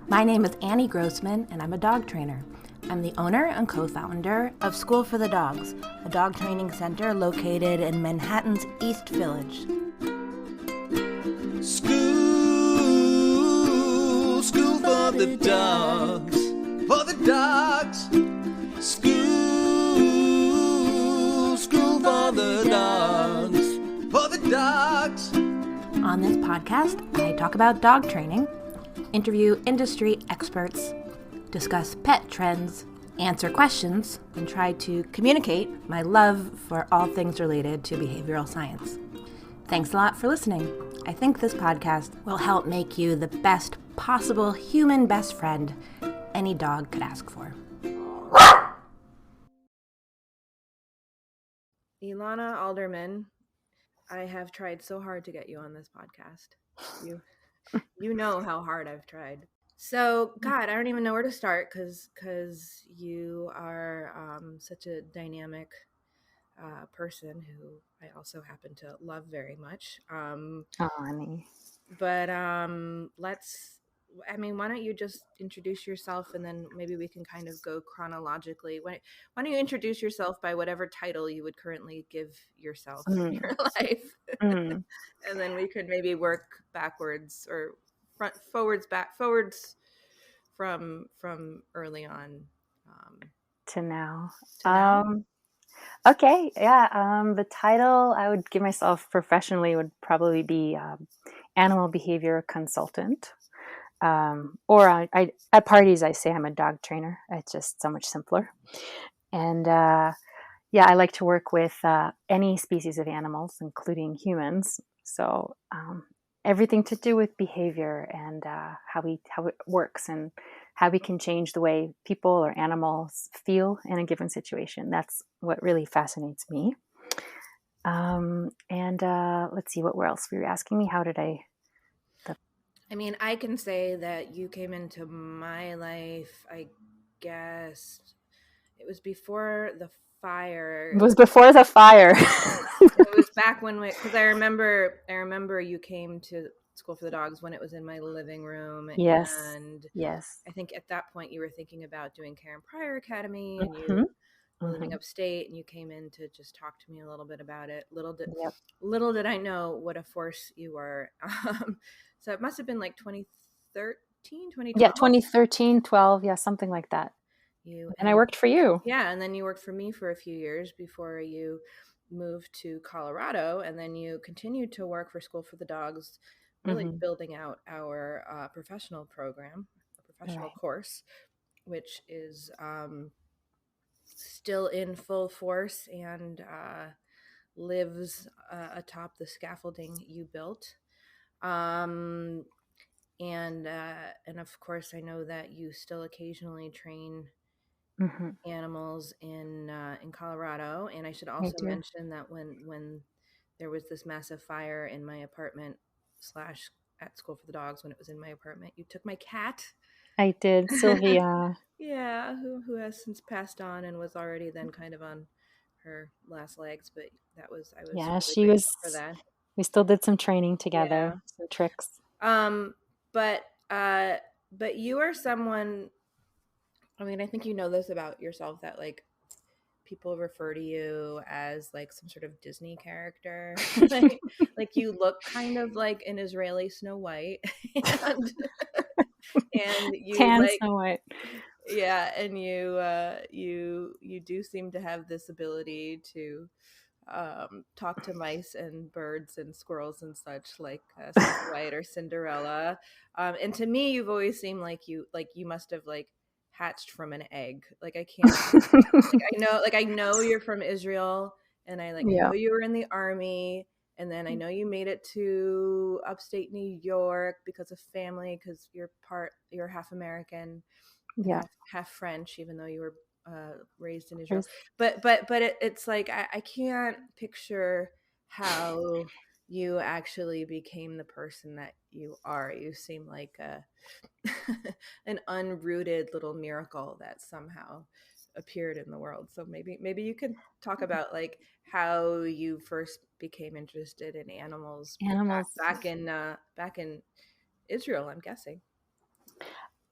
My name is Annie Grossman, and I'm a dog trainer. I'm the owner and co-founder of School for the Dogs, a dog training center located in Manhattan's East Village. School for the dogs, for the dogs. School for the dogs, for the dogs. On this podcast, I talk about dog training, interview industry experts, discuss pet trends, answer questions, and try to communicate my love for all things related to behavioral science. Thanks a lot for listening. I think this podcast will help make you the best possible human best friend any dog could ask for. Ilana Alderman, I have tried so hard to get you on this podcast. You know how hard I've tried. So, God, I don't even know where to start because you are such a dynamic person who I also happen to love very much. Honey. But why don't you just introduce yourself, and then maybe we can kind of go chronologically. Why don't you introduce yourself by whatever title you would currently give yourself in your life? And then we could maybe work backwards or forwards from early on to now. to now. Okay, yeah. The title I would give myself professionally would probably be animal behavior consultant. Or I at parties I say I'm a dog trainer. It's just so much simpler. And I like to work with any species of animals, including humans. So everything to do with behavior and how it works and how we can change the way people or animals feel in a given situation. That's what really fascinates me. Let's see, what else were you asking me? How did I? I can say that you came into my life, I guess it was before the fire. It was before the fire. It was back when because I remember you came to School for the Dogs when it was in my living room. Yes. And yes. I think at that point you were thinking about doing Karen Pryor Academy, and you moving upstate, and you came in to just talk to me a little bit about it. Little did I know what a force you were. So it must have been like 2013, 2012. Yeah, 2013, 12, yeah, something like that. And I worked for you. Yeah, and then you worked for me for a few years before you moved to Colorado, and then you continued to work for School for the Dogs, really building out our professional program, a professional course, which is still in full force and lives atop the scaffolding you built. And of course, I know that you still occasionally train animals in Colorado. And I should also mention that when there was this massive fire in my apartment / at School for the Dogs, when it was in my apartment, you took my cat. I did, Sylvia. Yeah, who has since passed on and was already then kind of on her last legs, but I was yeah, really she was for that. We still did some training together, some tricks. But you are someone, I think you know this about yourself, that like people refer to you as like some sort of Disney character. like you look kind of like an Israeli Snow White. and you Tan Snow White. Yeah, and you do seem to have this ability to talk to mice and birds and squirrels and such, like Snow White or Cinderella. And to me, you've always seemed like you must have like hatched from an egg. Like I can't. I know you're from Israel, and I know you were in the army. And then I know you made it to upstate New York because of family, because you're half American, half French, even though you were raised in Israel. But it's like I can't picture how you actually became the person that you are. You seem like an unrooted little miracle that somehow appeared in the world. So maybe you could talk about like how you first became interested in animals back in Israel, I'm guessing.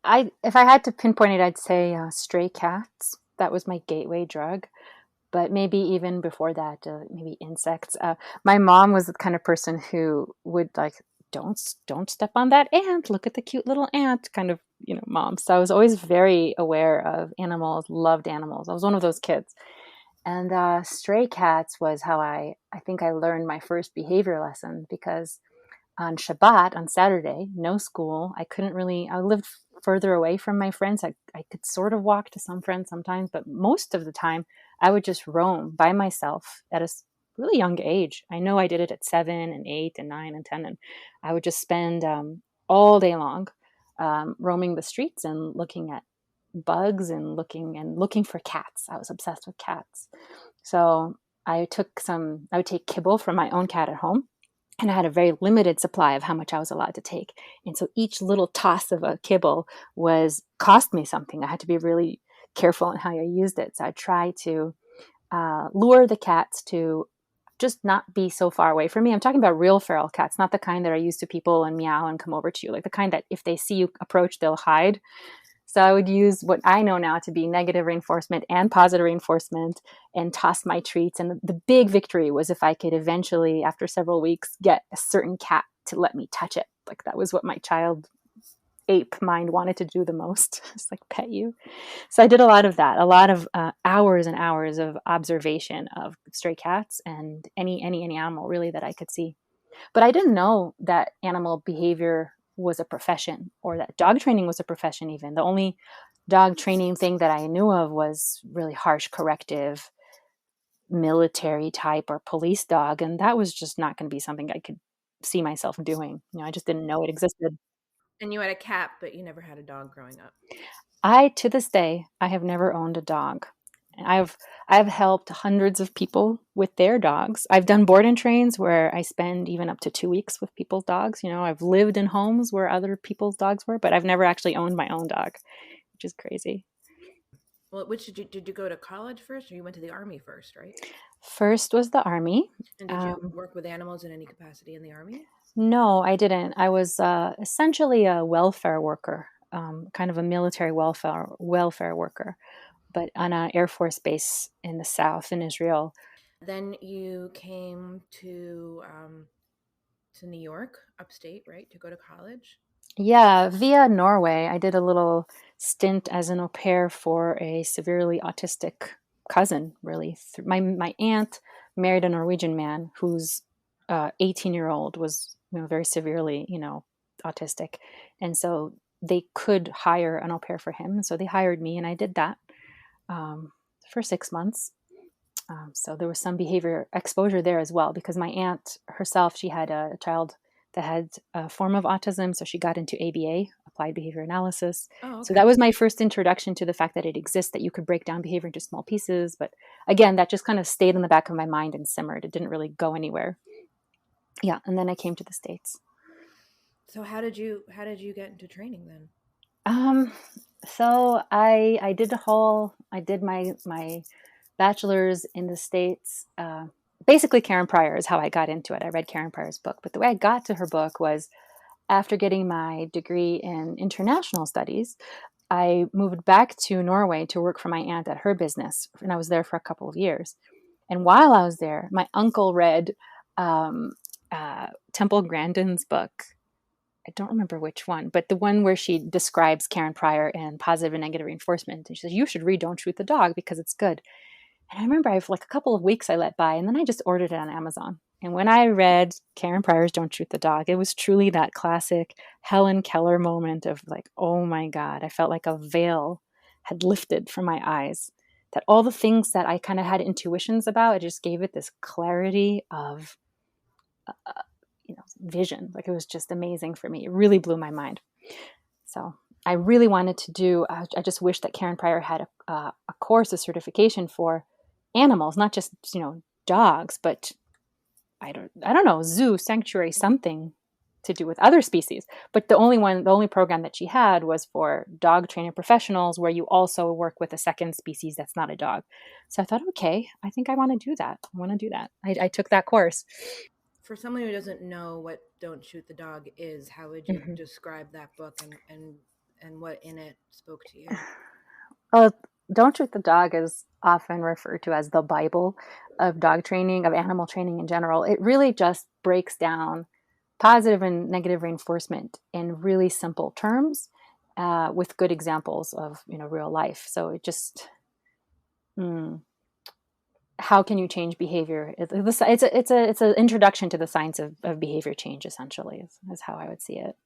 if I had to pinpoint it, I'd say stray cats. That was my gateway drug. But maybe even before that, maybe insects. My mom was the kind of person who would like, don't step on that ant. Look at the cute little ant, kind of, mom. So I was always very aware of animals, loved animals. I was one of those kids. And stray cats was how I think I learned my first behavior lesson, because on Shabbat, on Saturday, no school. I lived further away from my friends. I could sort of walk to some friends sometimes, but most of the time I would just roam by myself at a really young age. I know I did it at 7 and 8 and 9 and 10, and I would just spend all day long roaming the streets and looking at bugs and looking for cats. I was obsessed with cats. So I would take kibble from my own cat at home, and I had a very limited supply of how much I was allowed to take. And so each little toss of a kibble cost me something. I had to be really careful on how I used it. So I try to lure the cats to just not be so far away from me. I'm talking about real feral cats, not the kind that are used to people and meow and come over to you, like the kind that if they see you approach, they'll hide. So I would use what I know now to be negative reinforcement and positive reinforcement and toss my treats. And the big victory was if I could eventually, after several weeks, get a certain cat to let me touch it. Like that was what my child ape mind wanted to do the most. Just like pet you. So I did a lot of that, a lot of hours and hours of observation of stray cats and any animal really that I could see. But I didn't know that animal behavior was a profession, or that dog training was a profession even. The only dog training thing that I knew of was really harsh corrective, military type or police dog. And that was just not going to be something I could see myself doing. I just didn't know it existed. And you had a cat, but you never had a dog growing up. To this day, I have never owned a dog. I've helped hundreds of people with their dogs. I've done board and trains where I spend even up to 2 weeks with people's dogs. I've lived in homes where other people's dogs were, but I've never actually owned my own dog, which is crazy. Well, which did you go to college first, or you went to the army first, right? First was the army. And did you work with animals in any capacity in the army? No, I didn't. I was essentially a welfare worker, kind of a military welfare worker, but on an Air Force base in the south in Israel. Then you came to New York, upstate, right, to go to college? Yeah, via Norway, I did a little stint as an au pair for a severely autistic cousin, really. My aunt married a Norwegian man whose 18-year-old was very severely, autistic. And so they could hire an au pair for him. And so they hired me, and I did that for 6 months. So there was some behavior exposure there as well, because my aunt herself, she had a child that had a form of autism. So she got into ABA, applied behavior analysis. Oh, okay. So that was my first introduction to the fact that it exists, that you could break down behavior into small pieces. But again, that just kind of stayed in the back of my mind and simmered. It didn't really go anywhere. Yeah. And then I came to the States. So how did you get into training then? So I did my bachelor's in the States. Basically, Karen Pryor is how I got into it. I read Karen Pryor's book, but the way I got to her book was after getting my degree in international studies. I moved back to Norway to work for my aunt at her business, and I was there for a couple of years. And while I was there, my uncle read Temple Grandin's book. I don't remember which one, but the one where she describes Karen Pryor and positive and negative reinforcement. And she says, you should read Don't Shoot the Dog because it's good. And I remember I've like a couple of weeks I let by, and then I just ordered it on Amazon. And when I read Karen Pryor's Don't Shoot the Dog, it was truly that classic Helen Keller moment of like, oh my God, I felt like a veil had lifted from my eyes. That all the things that I kind of had intuitions about, it just gave it this clarity of vision. Like it was just amazing for me. It really blew my mind. So I really wanted to do, I just wish that Karen Pryor had a course, a certification for animals, not just, dogs, but I don't know, zoo, sanctuary, something to do with other species. But the only program that she had was for dog training professionals, where you also work with a second species that's not a dog. So I thought, okay, I think I want to do that. I took that course. For someone who doesn't know what Don't Shoot the Dog is, how would you describe that book and what in it spoke to you? Well, Don't Shoot the Dog is often referred to as the Bible of dog training, of animal training in general. It really just breaks down positive and negative reinforcement in really simple terms, with good examples of real life. So it just how can you change behavior? It's an introduction to the science of behavior change. Essentially, is how I would see it.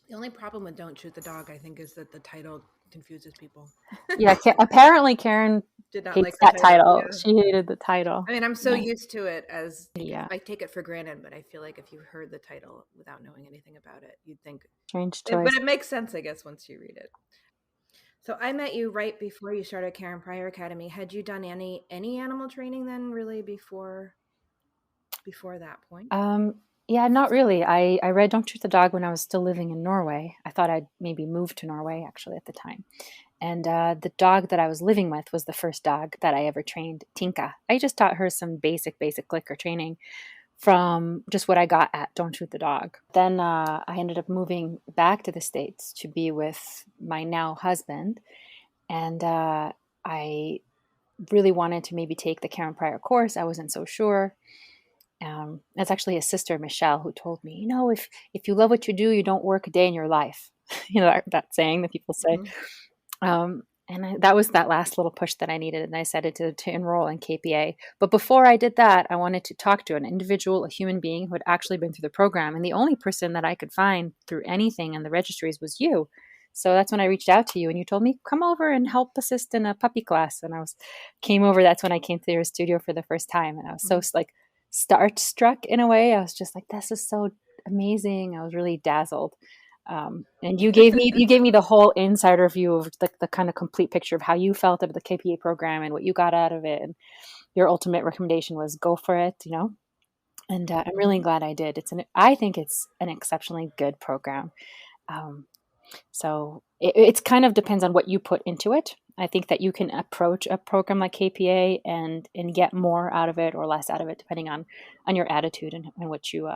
The only problem with Don't Shoot the Dog, I think, is that the title confuses people. Yeah, apparently Karen did not hates like the that title. Yeah. She hated the title. I mean, I'm so used to it I take it for granted, but I feel like if you heard the title without knowing anything about it, you'd think strange choice. But it makes sense, I guess, once you read it. So I met you right before you started Karen Pryor Academy. Had you done any animal training then, really, before that point? Yeah, not really. I read Don't Shoot the Dog when I was still living in Norway. I thought I'd maybe moved to Norway, actually, at the time. And the dog that I was living with was the first dog that I ever trained, Tinka. I just taught her some basic clicker training from just what I got at Don't Shoot the Dog. Then I ended up moving back to the States to be with my now husband. And I really wanted to maybe take the Karen Pryor course. I wasn't so sure. That's actually his sister, Michelle, who told me, if you love what you do, you don't work a day in your life. That saying that people say. Mm-hmm. That was that last little push that I needed. And I decided to enroll in KPA. But before I did that, I wanted to talk to an individual, a human being who had actually been through the program. And the only person that I could find through anything in the registries was you. So that's when I reached out to you and you told me, come over and help assist in a puppy class. And came over. That's when I came to your studio for the first time. And I was so starstruck in a way. I was just like, this is so amazing. I was really dazzled. And you gave me the whole insider view of the kind of complete picture of how you felt about the KPA program and what you got out of it. And your ultimate recommendation was go for it, And I'm really glad I did. I think it's an exceptionally good program. So it's kind of depends on what you put into it. I think that you can approach a program like KPA and get more out of it or less out of it, depending on your attitude and what you,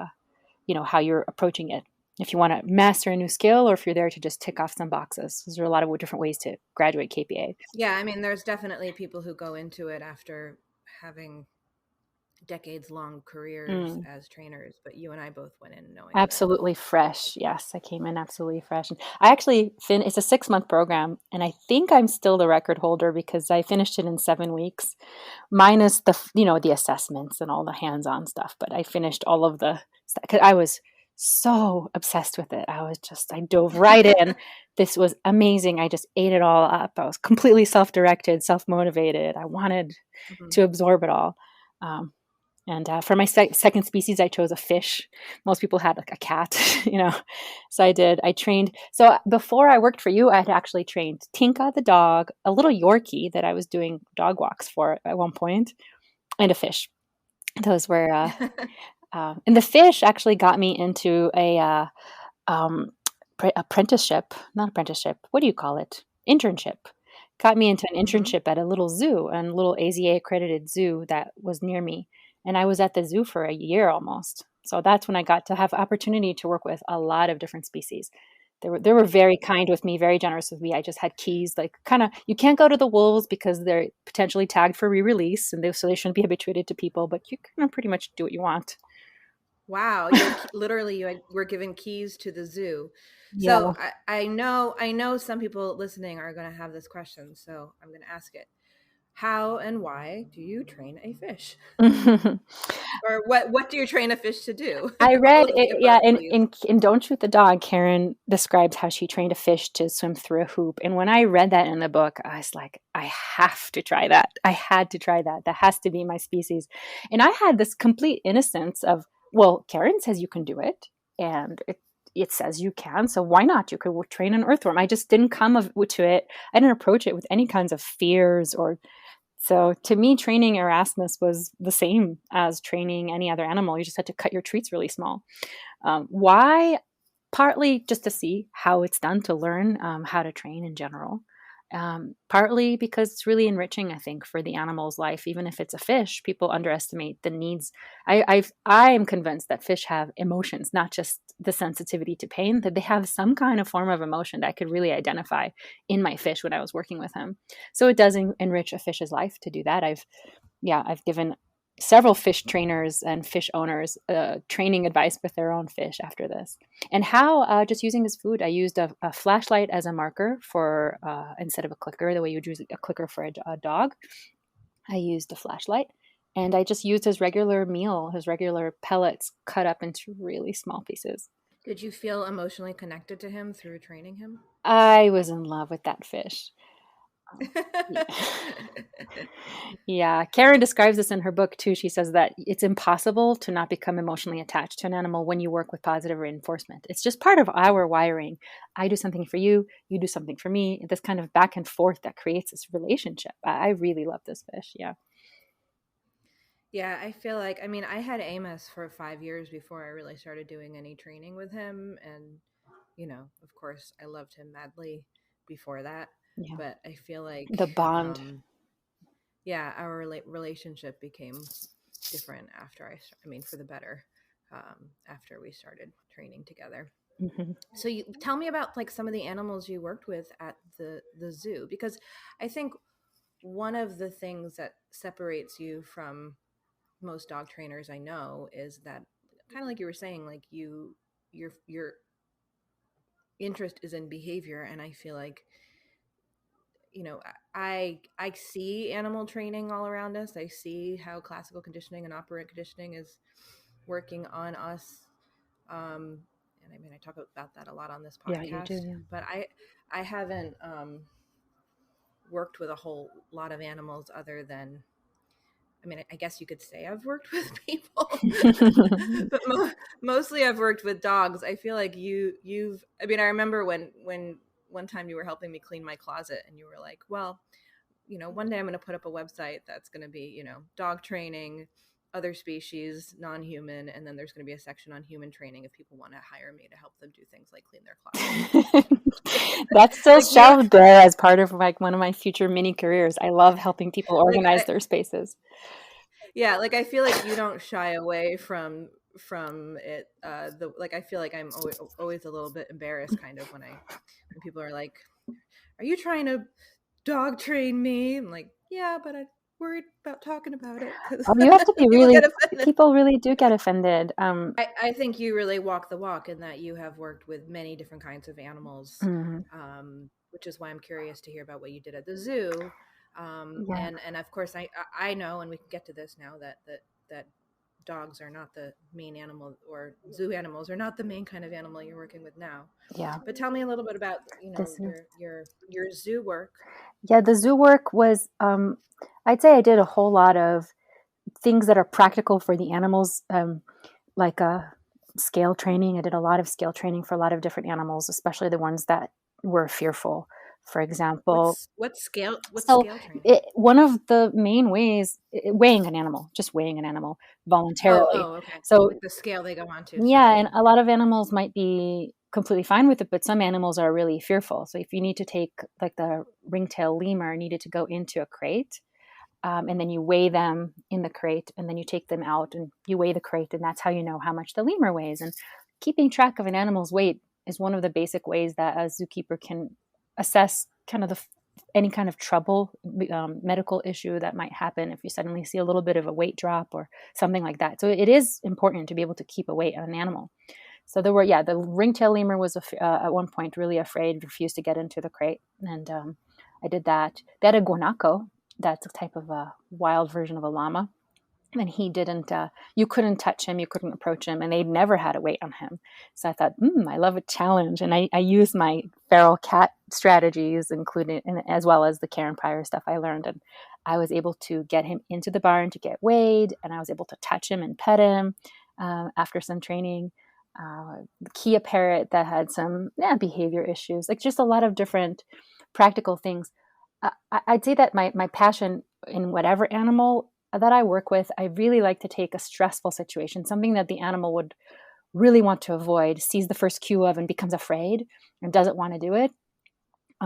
how you're approaching it. If you want to master a new skill or if you're there to just tick off some boxes. There are a lot of different ways to graduate KPA. Yeah, I mean, there's definitely people who go into it after having decades-long careers as trainers, but you and I both went in knowing absolutely fresh. Yes, I came in absolutely fresh. And I actually it's a 6-month program, and I think I'm still the record holder because I finished it in 7 weeks, minus the assessments and all the hands-on stuff. But I finished all of the stuff because I was so obsessed with it. I dove right in. This was amazing. I just ate it all up. I was completely self-directed, self-motivated. I wanted to absorb it all. And for my second species, I chose a fish. Most people had like a cat, So I trained. So before I worked for you, I had actually trained Tinka the dog, a little Yorkie that I was doing dog walks for at one point, and a fish. Those were, and the fish actually got me into a apprenticeship, not apprenticeship. What do you call it? Internship. Got me into an internship at a little zoo, a little AZA accredited zoo that was near me. And I was at the zoo for a year almost. So that's when I got to have opportunity to work with a lot of different species. They were very kind with me, very generous with me. I just had keys, like you can't go to the wolves because they're potentially tagged for re-release, and so they shouldn't be habituated to people, but you can pretty much do what you want. Wow, you were given keys to the zoo. Yeah. So I know some people listening are going to have this question, so I'm going to ask it. How and why do you train a fish? Or what do you train a fish to do? I read it, in Don't Shoot the Dog, Karen describes how she trained a fish to swim through a hoop. And when I read that in the book, I was like, I have to try that. I had to try that. That has to be my species. And I had this complete innocence of, well, Karen says you can do it. And it says you can, so why not? You could train an earthworm. I just didn't come to it. I didn't approach it with any kinds of fears so to me, training Erasmus was the same as training any other animal. You just had to cut your treats really small. Why? Partly just to see how it's done, to learn how to train in general. Partly because it's really enriching, I think, for the animal's life. Even if it's a fish, people underestimate the needs. I am convinced that fish have emotions, not just the sensitivity to pain, that they have some kind of form of emotion that I could really identify in my fish when I was working with him. So it does enrich a fish's life to do that. I've given several fish trainers and fish owners training advice with their own fish after this. And how just using this food, I used a flashlight as a marker for instead of a clicker, the way you would use a clicker for a dog. I used a flashlight, and I just used his regular meal, his regular pellets cut up into really small pieces. Did you feel emotionally connected to him through training him? I was in love with that fish. Yeah. Yeah, Karen describes this in her book too. She says that it's impossible to not become emotionally attached to an animal when you work with positive reinforcement. It's just part of our wiring. I do something for you, you do something for me. This kind of back and forth that creates this relationship. I really love this fish. Yeah. Yeah, I feel like, I mean, I had Amos for 5 years before I really started doing any training with him. And, of course, I loved him madly before that. Yeah. But I feel like, The bond. our relationship became different after for the better, after we started training together. Mm-hmm. So you tell me about like some of the animals you worked with at the zoo, because I think one of the things that separates you from most dog trainers I know is that, kind of like you were saying, like your interest is in behavior, and I feel like, I see animal training all around us. I see how classical conditioning and operant conditioning is working on us. And I mean, I talk about that a lot on this Yeah, you podcast, do. Yeah. but I haven't worked with a whole lot of animals other than, I mean, I guess you could say I've worked with people, but mostly I've worked with dogs. I feel like I mean, I remember when one time you were helping me clean my closet, and you were like, well, one day I'm going to put up a website that's going to be, dog training, other species, non-human, and then there's going to be a section on human training if people want to hire me to help them do things like clean their closet. That's still Like, shelved there as part of like one of my future mini careers. I love helping people organize their spaces. Yeah, like I feel like you don't shy away from it. I feel like I'm always a little bit embarrassed, kind of, when people are like, "Are you trying to dog train me?" I'm like, "Yeah, but I'm worried about talking about it because you have to be people really. get offended." People really do get offended. I think you really walk the walk in that you have worked with many different kinds of animals, Mm-hmm. which is why I'm curious to hear about what you did at the zoo. Yeah. And of course I know, and we can get to this now, that dogs are not the main animal, or zoo animals are not the main kind of animal you're working with now. Yeah. But tell me a little bit about, your zoo work. Yeah, the zoo work was, I'd say I did a whole lot of things that are practical for the animals, like scale training. I did a lot of scale training for a lot of different animals, especially the ones that were fearful. For example, What's scale so training? one of the main ways, weighing an animal, just weighing an animal voluntarily. Okay. So Like the scale they go on to. yeah, Sorry. and a lot of animals might be completely fine with it, but some animals are really fearful. So if you need to take, like the ringtail lemur needed to go into a crate, and then you weigh them in the crate, and then you take them out and you weigh the crate, and that's how you know how much the lemur weighs. And keeping track of an animal's weight is one of the basic ways that a zookeeper can assess kind of any kind of trouble, medical issue that might happen if you suddenly see a little bit of a weight drop or something like that. So it is important to be able to keep a weight on an animal. So there were, the ringtail lemur was at one point really afraid, refused to get into the crate, and I did that. They had a guanaco, that's a type of a wild version of a llama, and he didn't. You couldn't touch him, you couldn't approach him, and they'd never had a weight on him. So I thought, I love a challenge, and I used my feral cat strategies, including as well as the Karen Pryor stuff I learned, and I was able to get him into the barn to get weighed, and I was able to touch him and pet him after some training. The Kia parrot that had some behavior issues, like just a lot of different practical things. I'd say that my passion in whatever animal that I work with, I really like to take a stressful situation, something that the animal would really want to avoid, sees the first cue of and becomes afraid and doesn't want to do it.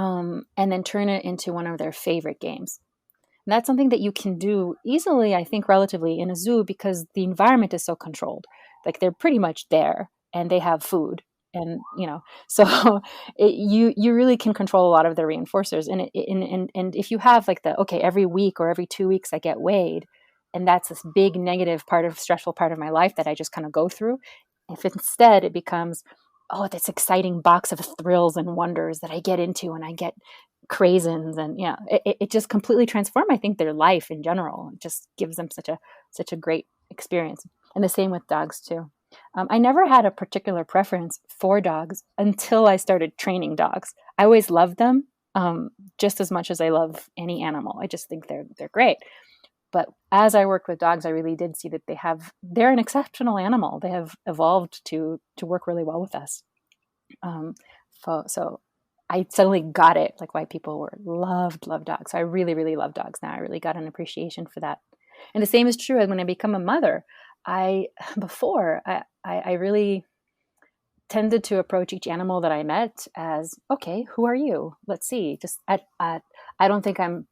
and then turn it into one of their favorite games. And that's something that you can do easily, I think, relatively in a zoo because the environment is so controlled. Like they're pretty much there and they have food, and so you really can control a lot of the reinforcers. And if you have like okay, every week or every 2 weeks I get weighed, and that's this big negative stressful part of my life that I just kind of go through. If instead it becomes, oh, this exciting box of thrills and wonders that I get into, and I get craisins, and it just completely transformed, I think, their life in general. It just gives them such a great experience. And the same with dogs too. I never had a particular preference for dogs until I started training dogs. I always loved them, just as much as I love any animal. I just think they're great. But as I worked with dogs, I really did see that they're an exceptional animal. They have evolved to work really well with us. So I suddenly got it, like why people loved dogs. So I really, really love dogs now. I really got an appreciation for that. And the same is true when I become a mother. I really tended to approach each animal that I met as, okay, who are you? Let's see. I don't think I'm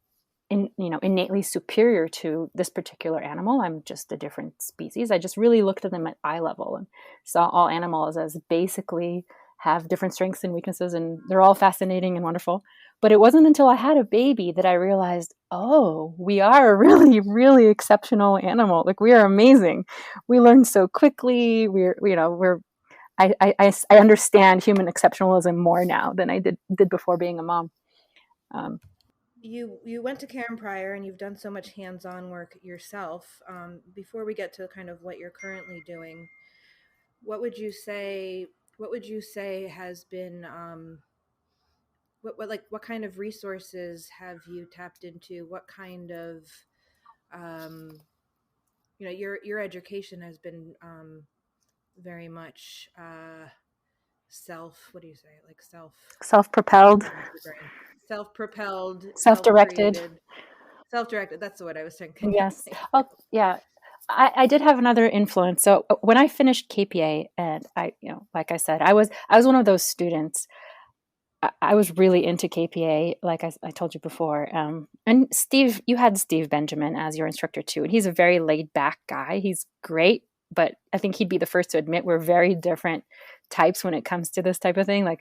innately superior to this particular animal. I'm just a different species. I just really looked at them at eye level and saw all animals as basically have different strengths and weaknesses, and they're all fascinating and wonderful. But it wasn't until I had a baby that I realized, oh, we are a really, really exceptional animal. Like, we are amazing. We learn so quickly. I understand human exceptionalism more now than I did before being a mom. You went to Karen Pryor and you've done so much hands-on work yourself. Before we get to kind of what you're currently doing, what would you say has been what kind of resources have you tapped into? What kind of your education has been very much self what do you say like Self-propelled, self-propelled, self-directed. self-created, self-directed. That's what I was thinking. Yes. Oh, yeah. I did have another influence. So when I finished KPA, and like I said, I was one of those students. I was really into KPA, like I told you before. And Steve, you had Steve Benjamin as your instructor too, and he's a very laid back guy. He's great, but I think he'd be the first to admit we're very different types when it comes to this type of thing. Like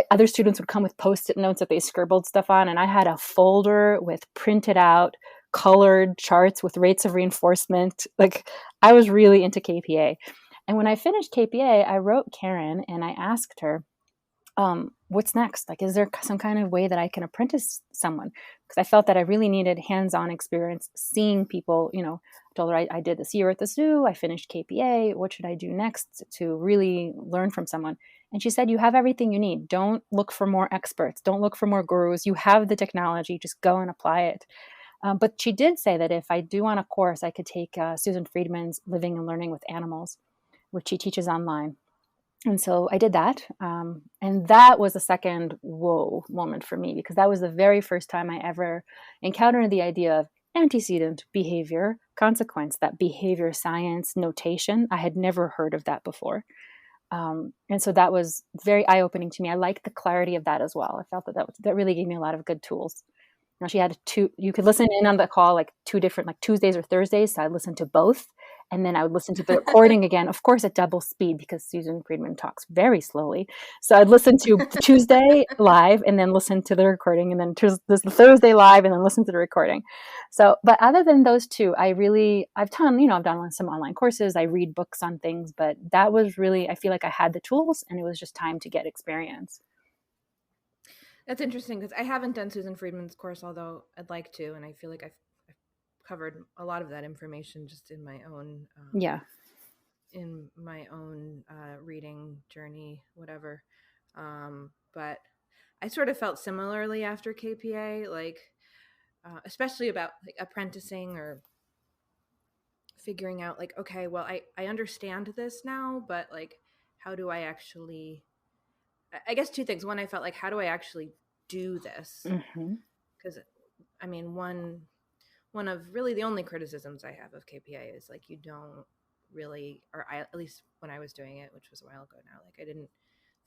other students would come with Post-it notes that they scribbled stuff on, and I had a folder with printed out colored charts with rates of reinforcement. Like, I was really into KPA. And when I finished KPA, I wrote Karen and I asked her, what's next? Like, is there some kind of way that I can apprentice someone? Because I felt that I really needed hands-on experience, seeing people. I told her I did this year at the zoo, I finished KPA, what should I do next to really learn from someone? And she said, you have everything you need. Don't look for more experts. Don't look for more gurus. You have the technology. Just go and apply it. But she did say that if I do want a course, I could take Susan Friedman's Living and Learning with Animals, which she teaches online. And so I did that. And that was a second whoa moment for me, because that was the very first time I ever encountered the idea of antecedent behavior, consequence, that behavior science notation. I had never heard of that before. And so that was very eye-opening to me. I liked the clarity of that as well. I felt that really gave me a lot of good tools. She had you could listen in on the call like two different, like Tuesdays or Thursdays. So I'd listen to both. And then I would listen to the recording again, of course, at double speed, because Susan Friedman talks very slowly. So I'd listen to Tuesday live and then listen to the recording, and then the Thursday live and then listen to the recording. So, but other than those two, I've done some online courses. I read books on things, but that was really, I feel like I had the tools and it was just time to get experience. That's interesting, because I haven't done Susan Friedman's course, although I'd like to, and I feel like I've covered a lot of that information just in my own reading journey, whatever. But I sort of felt similarly after KPA, like especially about like apprenticing or figuring out like, okay, well, I understand this now, but like, how do I actually, I guess two things. One, I felt like, how do I actually do this? Because I mean, one of really the only criticisms I have of KPA is like, you don't really, at least when I was doing it, which was a while ago now, like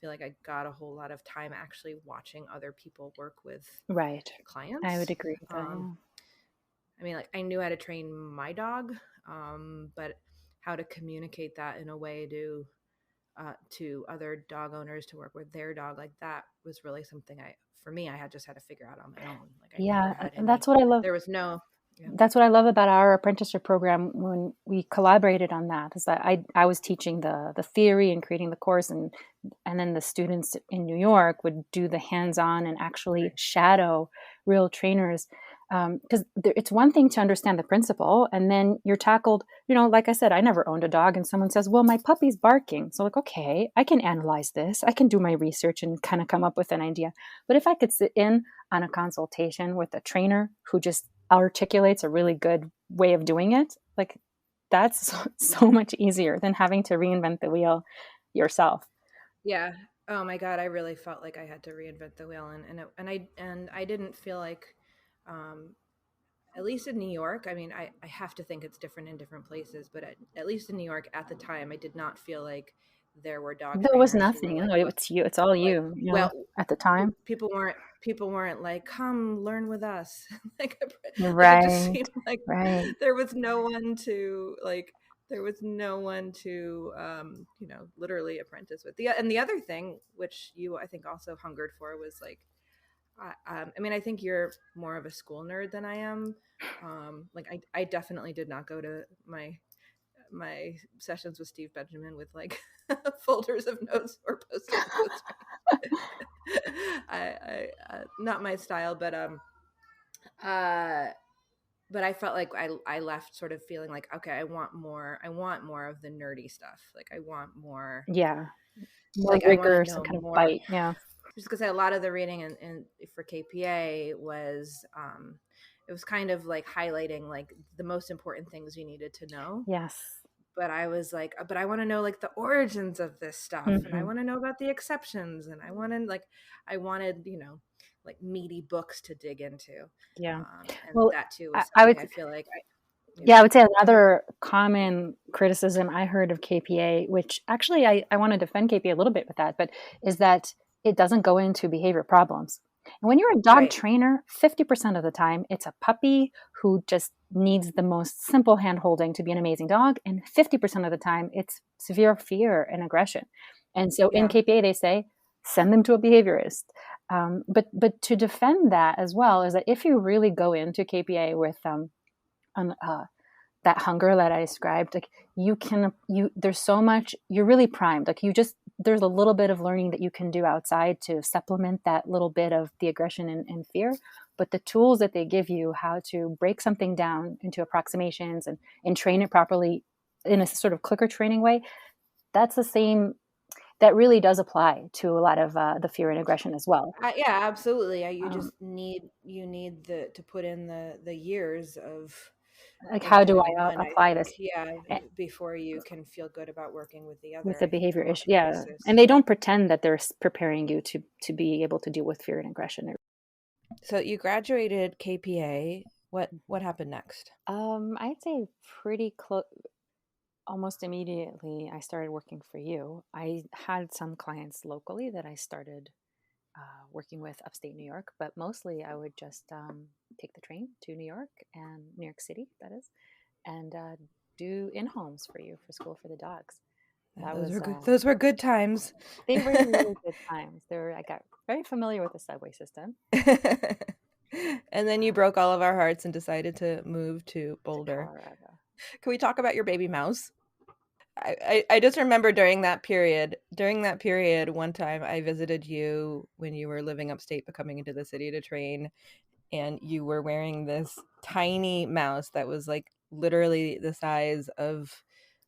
feel like I got a whole lot of time actually watching other people work with Right. clients. I would agree with that. I mean, like I knew how to train my dog, but how to communicate that in a way to other dog owners to work with their dog, like that was really something for me, I just had to figure out on my own. Like I never had And any. that's what I love. There was no. Yeah. That's what I love about our apprenticeship program when we collaborated on that, is that I was teaching the theory and creating the course, and then the students in New York would do the hands-on and actually Right. shadow real trainers. Because it's one thing to understand the principle, and then you're tackled, like I said, I never owned a dog, and someone says, well, my puppy's barking. So like, okay, I can analyze this. I can do my research and kind of come up with an idea. But if I could sit in on a consultation with a trainer who just articulates a really good way of doing it, like that's so much easier than having to reinvent the wheel yourself. Yeah. Oh my God, I really felt like I had to reinvent the wheel, and I didn't feel like, at least in New York. I mean, I have to think it's different in different places, but at least in New York at the time, I did not feel like there were dog There was trainers who were nothing. like, No, it's you. It's all like, you. well, At the time. people weren't like, come learn with us. like it just Right. seemed like Right. there was no one to literally apprentice with. And the other thing, which you I think also hungered for, was like, I mean, I think you're more of a school nerd than I am. Like I definitely did not go to my sessions with Steve Benjamin with like folders of notes or post-it notes. Not my style, but I felt like I left sort of feeling like, okay, I want more of the nerdy stuff. Like I want more, Yeah. More like I want to rigorous and know kind of more. bite. Yeah. Just because a lot of the reading and for KPA was, it was kind of like highlighting like the most important things you needed to know. Yes. But I was like, but I want to know like the origins of this stuff, and I Mm-hmm. want to know about the exceptions, and I wanted like meaty books to dig into. Yeah. And Well, that too I, was I something would, I feel like yeah, I would say another common criticism I heard of KPA, which actually I want to defend KPA a little bit with that, but is that it doesn't go into behavior problems. And when you're a dog right. trainer, 50% of the time, it's a puppy who just needs the most simple hand holding to be an amazing dog. And 50% of the time, it's severe fear and aggression. And so in Yeah. KPA, they say, send them to a behaviorist. But to defend that as well is that if you really go into KPA with that hunger that I described, like there's so much, you're really primed. Like there's a little bit of learning that you can do outside to supplement that little bit of the aggression and fear. But the tools that they give you, how to break something down into approximations and train it properly in a sort of clicker training way, that's the same. That really does apply to a lot of the fear and aggression as well. Yeah, absolutely. You Um, just need to put in the years like, of how do doing I one, I apply think. this Yeah, before you can feel good about working with the with the other behavior on issue? a Yeah, basis. and they don't pretend that they're preparing you to be able to deal with fear and aggression. So you graduated KPA. What happened next? I'd say pretty close. Almost immediately, I started working for you. I had some clients locally that I started working with upstate New York, but mostly I would just take the train to New York and New York City, that is, and do in-homes for you for school for the dogs. That Those was were good. Those were good times. they were really good times. I got very familiar with the subway system. And then you broke all of our hearts and decided to move to To Boulder. Colorado. Can we talk about your baby mouse? I just remember during that period, one time I visited you when you were living upstate but coming into the city to train, and you were wearing this tiny mouse that was like literally the size of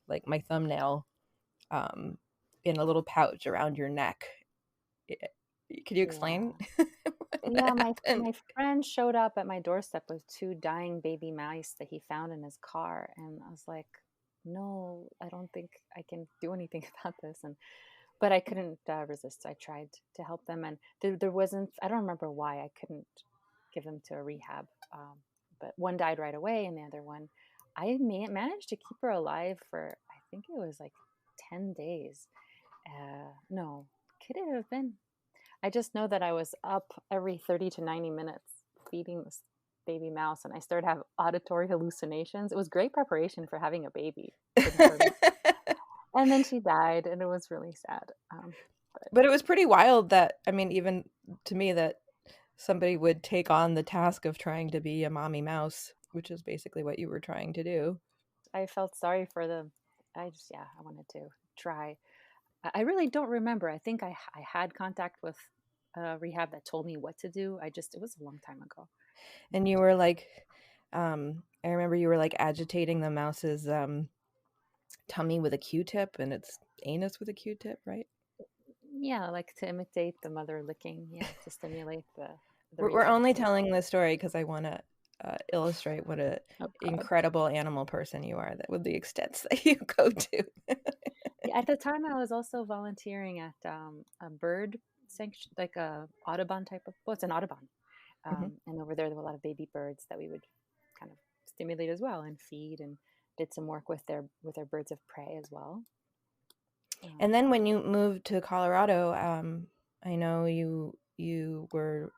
like my thumbnail, in a little pouch around your neck. Can you Yeah. explain what Yeah, happened? my friend showed up at my doorstep with two dying baby mice that he found in his car, and I was like, "No, I don't think I can do anything about this." But I couldn't resist. I tried to help them, and there wasn't. I don't remember why I couldn't give them to a rehab. But one died right away, and the other one, managed to keep her alive for, I think it was like 10 days. No, could it have been? I just know that I was up every 30 to 90 minutes feeding this baby mouse, and I started to have auditory hallucinations. It was great preparation for having a baby. And then she died, and it was really sad. But it was pretty wild that, I mean, even to me, that somebody would take on the task of trying to be a mommy mouse, which is basically what you were trying to do. I felt sorry for them. I wanted to try. I really don't remember. I think I had contact with rehab that told me what to do. It was a long time ago. And you were like, I remember you were like agitating the mouse's tummy with a Q-tip and its anus with a Q-tip, right? Yeah, like to imitate the mother licking. Yeah, to stimulate the. We're only telling this story because I want to illustrate what a incredible animal person you are, that with the extents that you go to. Yeah, at the time, I was also volunteering at a bird sanctuary, like a Audubon type of. Well, it's an Audubon, and over there were a lot of baby birds that we would kind of stimulate as well and feed, and did some work with their birds of prey as well. And then when you moved to Colorado, I know you were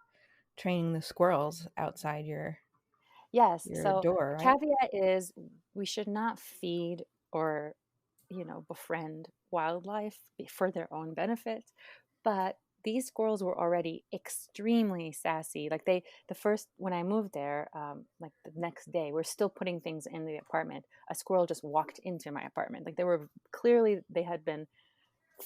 training the squirrels outside your door, right? Caveat is we should not feed or befriend wildlife for their own benefit, but these squirrels were already extremely sassy. Like the first, when I moved there, like the next day, we're still putting things in the apartment. A squirrel just walked into my apartment. Like they had been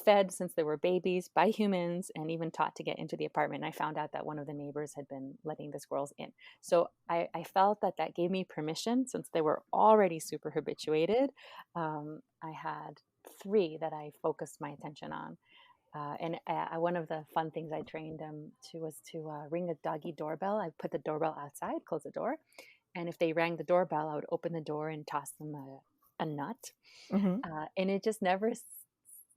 fed since they were babies by humans and even taught to get into the apartment. And I found out that one of the neighbors had been letting the squirrels in. So I felt that gave me permission, since they were already super habituated. I had 3 that I focused my attention on. And one of the fun things I trained them to was to ring a doggy doorbell. I put the doorbell outside, close the door. And if they rang the doorbell, I would open the door and toss them a nut. Mm-hmm. And it just never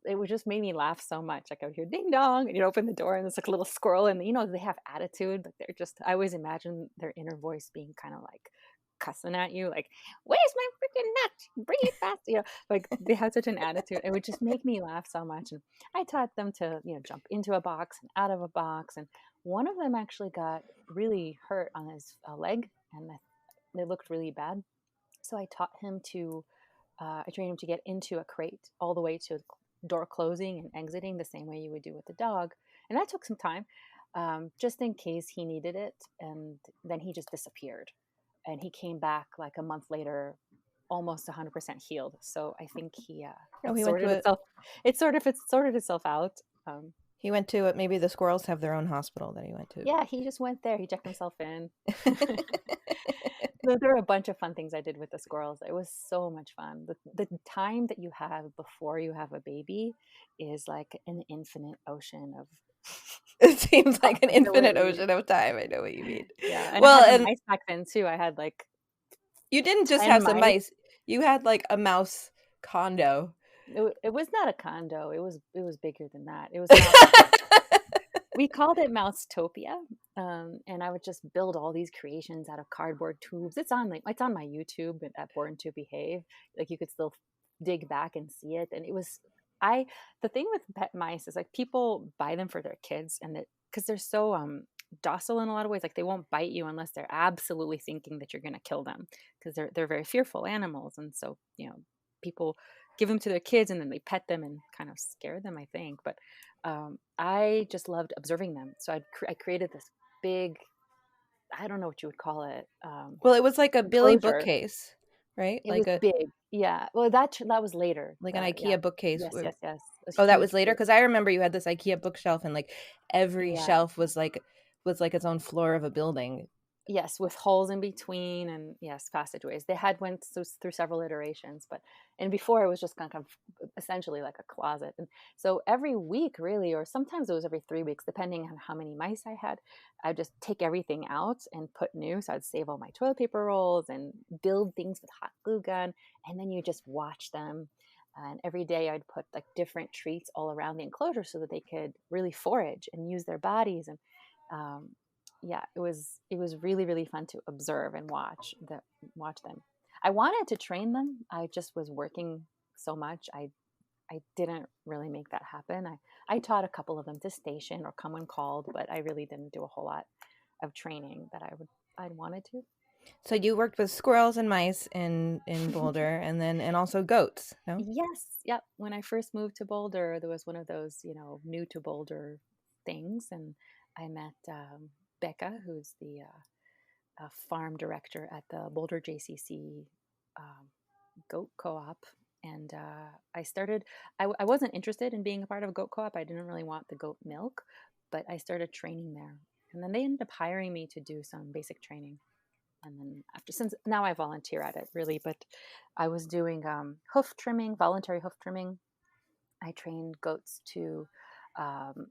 it would just make me laugh so much. Like I would hear ding dong, and you'd open the door, and there's like a little squirrel, and they have attitude. Like I always imagine their inner voice being kind of like cussing at you, like, "Where's my freaking nut? Bring it fast!" Like they had such an attitude. It would just make me laugh so much. And I taught them to, jump into a box and out of a box. And one of them actually got really hurt on his leg, and they looked really bad. So I taught him to. I trained him to get into a crate all the way to door closing and exiting the same way you would do with the dog. And that took some time, just in case he needed it. And then he just disappeared. And he came back like a month later, almost 100% healed. So I think it sorted itself out. He went to maybe the squirrels have their own hospital that he went to. Yeah, he just went there. He checked himself in. There were a bunch of fun things I did with the squirrels. It was so much fun. The time that you have before you have a baby is like an infinite ocean of. It seems like an infinite ocean of time. I know what you mean. Yeah, and I had mice back then too. I had like. You didn't just have some mice. You had like a mouse condo. It was not a condo. It was bigger than that. It was. We called it Mousetopia, and I would just build all these creations out of cardboard tubes. It's on my YouTube at Born to Behave. Like you could still dig back and see it. And it was the thing with pet mice is like people buy them for their kids, and because they're so docile in a lot of ways. Like they won't bite you unless they're absolutely thinking that you're going to kill them, because they're very fearful animals. And so people give them to their kids and then they pet them and kind of scare them, I think. But I just loved observing them. So I created this big, I don't know what you would call it. Well, it was like a Billy bookcase, right? It was big. Yeah. Well, that was later. Like an IKEA bookcase. Yes. Oh, that was later? Because I remember you had this IKEA bookshelf, and like every shelf was like its own floor of a building. Yes, with holes in between, and yes, passageways. They had went through several iterations, and before it was just kind of essentially like a closet. And so every week, really, or sometimes it was every 3 weeks, depending on how many mice I had, I'd just take everything out and put new. So I'd save all my toilet paper rolls and build things with hot glue gun, and then you just watch them. And every day I'd put like different treats all around the enclosure so that they could really forage and use their bodies. And it was really, really fun to observe and watch them. I wanted to train them. I just was working so much. I I didn't really make that happen. I taught a couple of them to station or come when called, but I really didn't do a whole lot of training that I'd wanted to. So you worked with squirrels and mice in Boulder, and also goats, no? Yes, yep. When I first moved to Boulder, there was one of those, new to Boulder things, and I met Becca, who's the farm director at the Boulder JCC um, goat co-op. And I started, I wasn't interested in being a part of a goat co-op. I didn't really want the goat milk, but I started training there. And then they ended up hiring me to do some basic training. And then since now I volunteer at it really, but I was doing hoof trimming, voluntary hoof trimming. I trained goats um,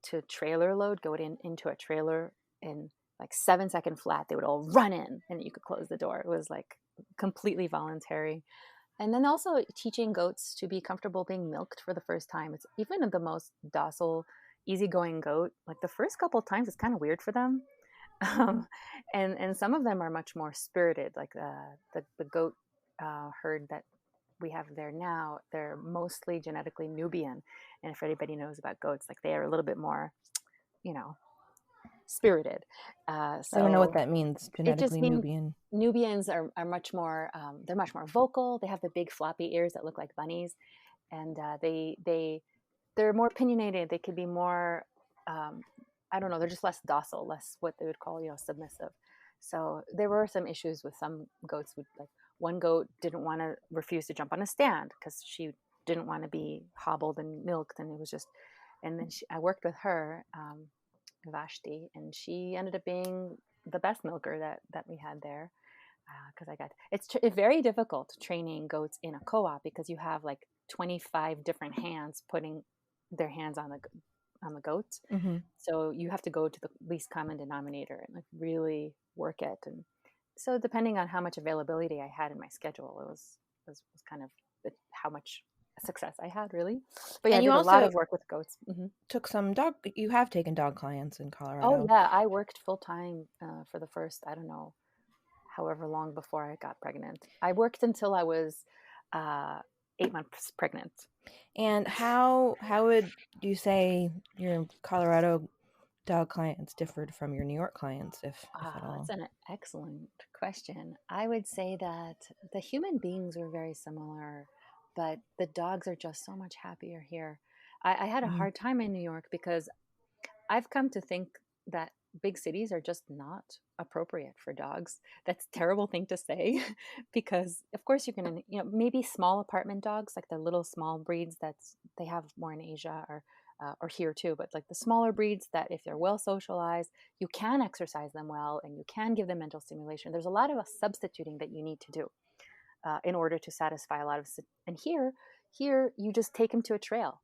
to trailer load, go into a trailer in like 7-second flat. They would all run in and you could close the door. It was like completely voluntary. And then also teaching goats to be comfortable being milked for the first time. It's even the most docile, easygoing goat. Like the first couple of times, it's kind of weird for them. Um, and some of them are much more spirited. Like the goat herd that we have there now, they're mostly genetically Nubian. And if anybody knows about goats, like they are a little bit more, you know, spirited. I don't know what that means. It just Genetically means Nubian. Nubians are much more. They're much more vocal. They have the big floppy ears that look like bunnies, and they're more opinionated. They could be more. I don't know. They're just less docile, less what they would call submissive. So there were some issues with some goats. Like one goat didn't want to refuse to jump on a stand because she didn't want to be hobbled and milked, and it was just. And then I worked with her. Vashti, and she ended up being the best milker that we had there because it's very difficult training goats in a co-op because you have like 25 different hands putting their hands on the goats. Mm-hmm. So you have to go to the least common denominator and like really work it. And so depending on how much availability I had in my schedule, it was kind of how much success I had really. But yeah, And I you did a also lot of work with goats. Mm-hmm. you have taken dog clients in Oh Colorado. yeah, I worked full time for the first, I don't know, however long before I got pregnant. I worked until I was 8 months pregnant. And how would you say your Colorado dog clients differed from your New York clients, if at all? That's an excellent question. I would say that the human beings were very similar, but the dogs are just so much happier here. I had a Mm-hmm. hard time in New York because I've come to think that big cities are just not appropriate for dogs. That's a terrible thing to say because of course you can, maybe small apartment dogs, like the little small breeds they have more in Asia or here too, but like the smaller breeds that if they're well socialized, you can exercise them well and you can give them mental stimulation. There's a lot of a substituting that you need to do in order to satisfy a lot of, and here you just take them to a trail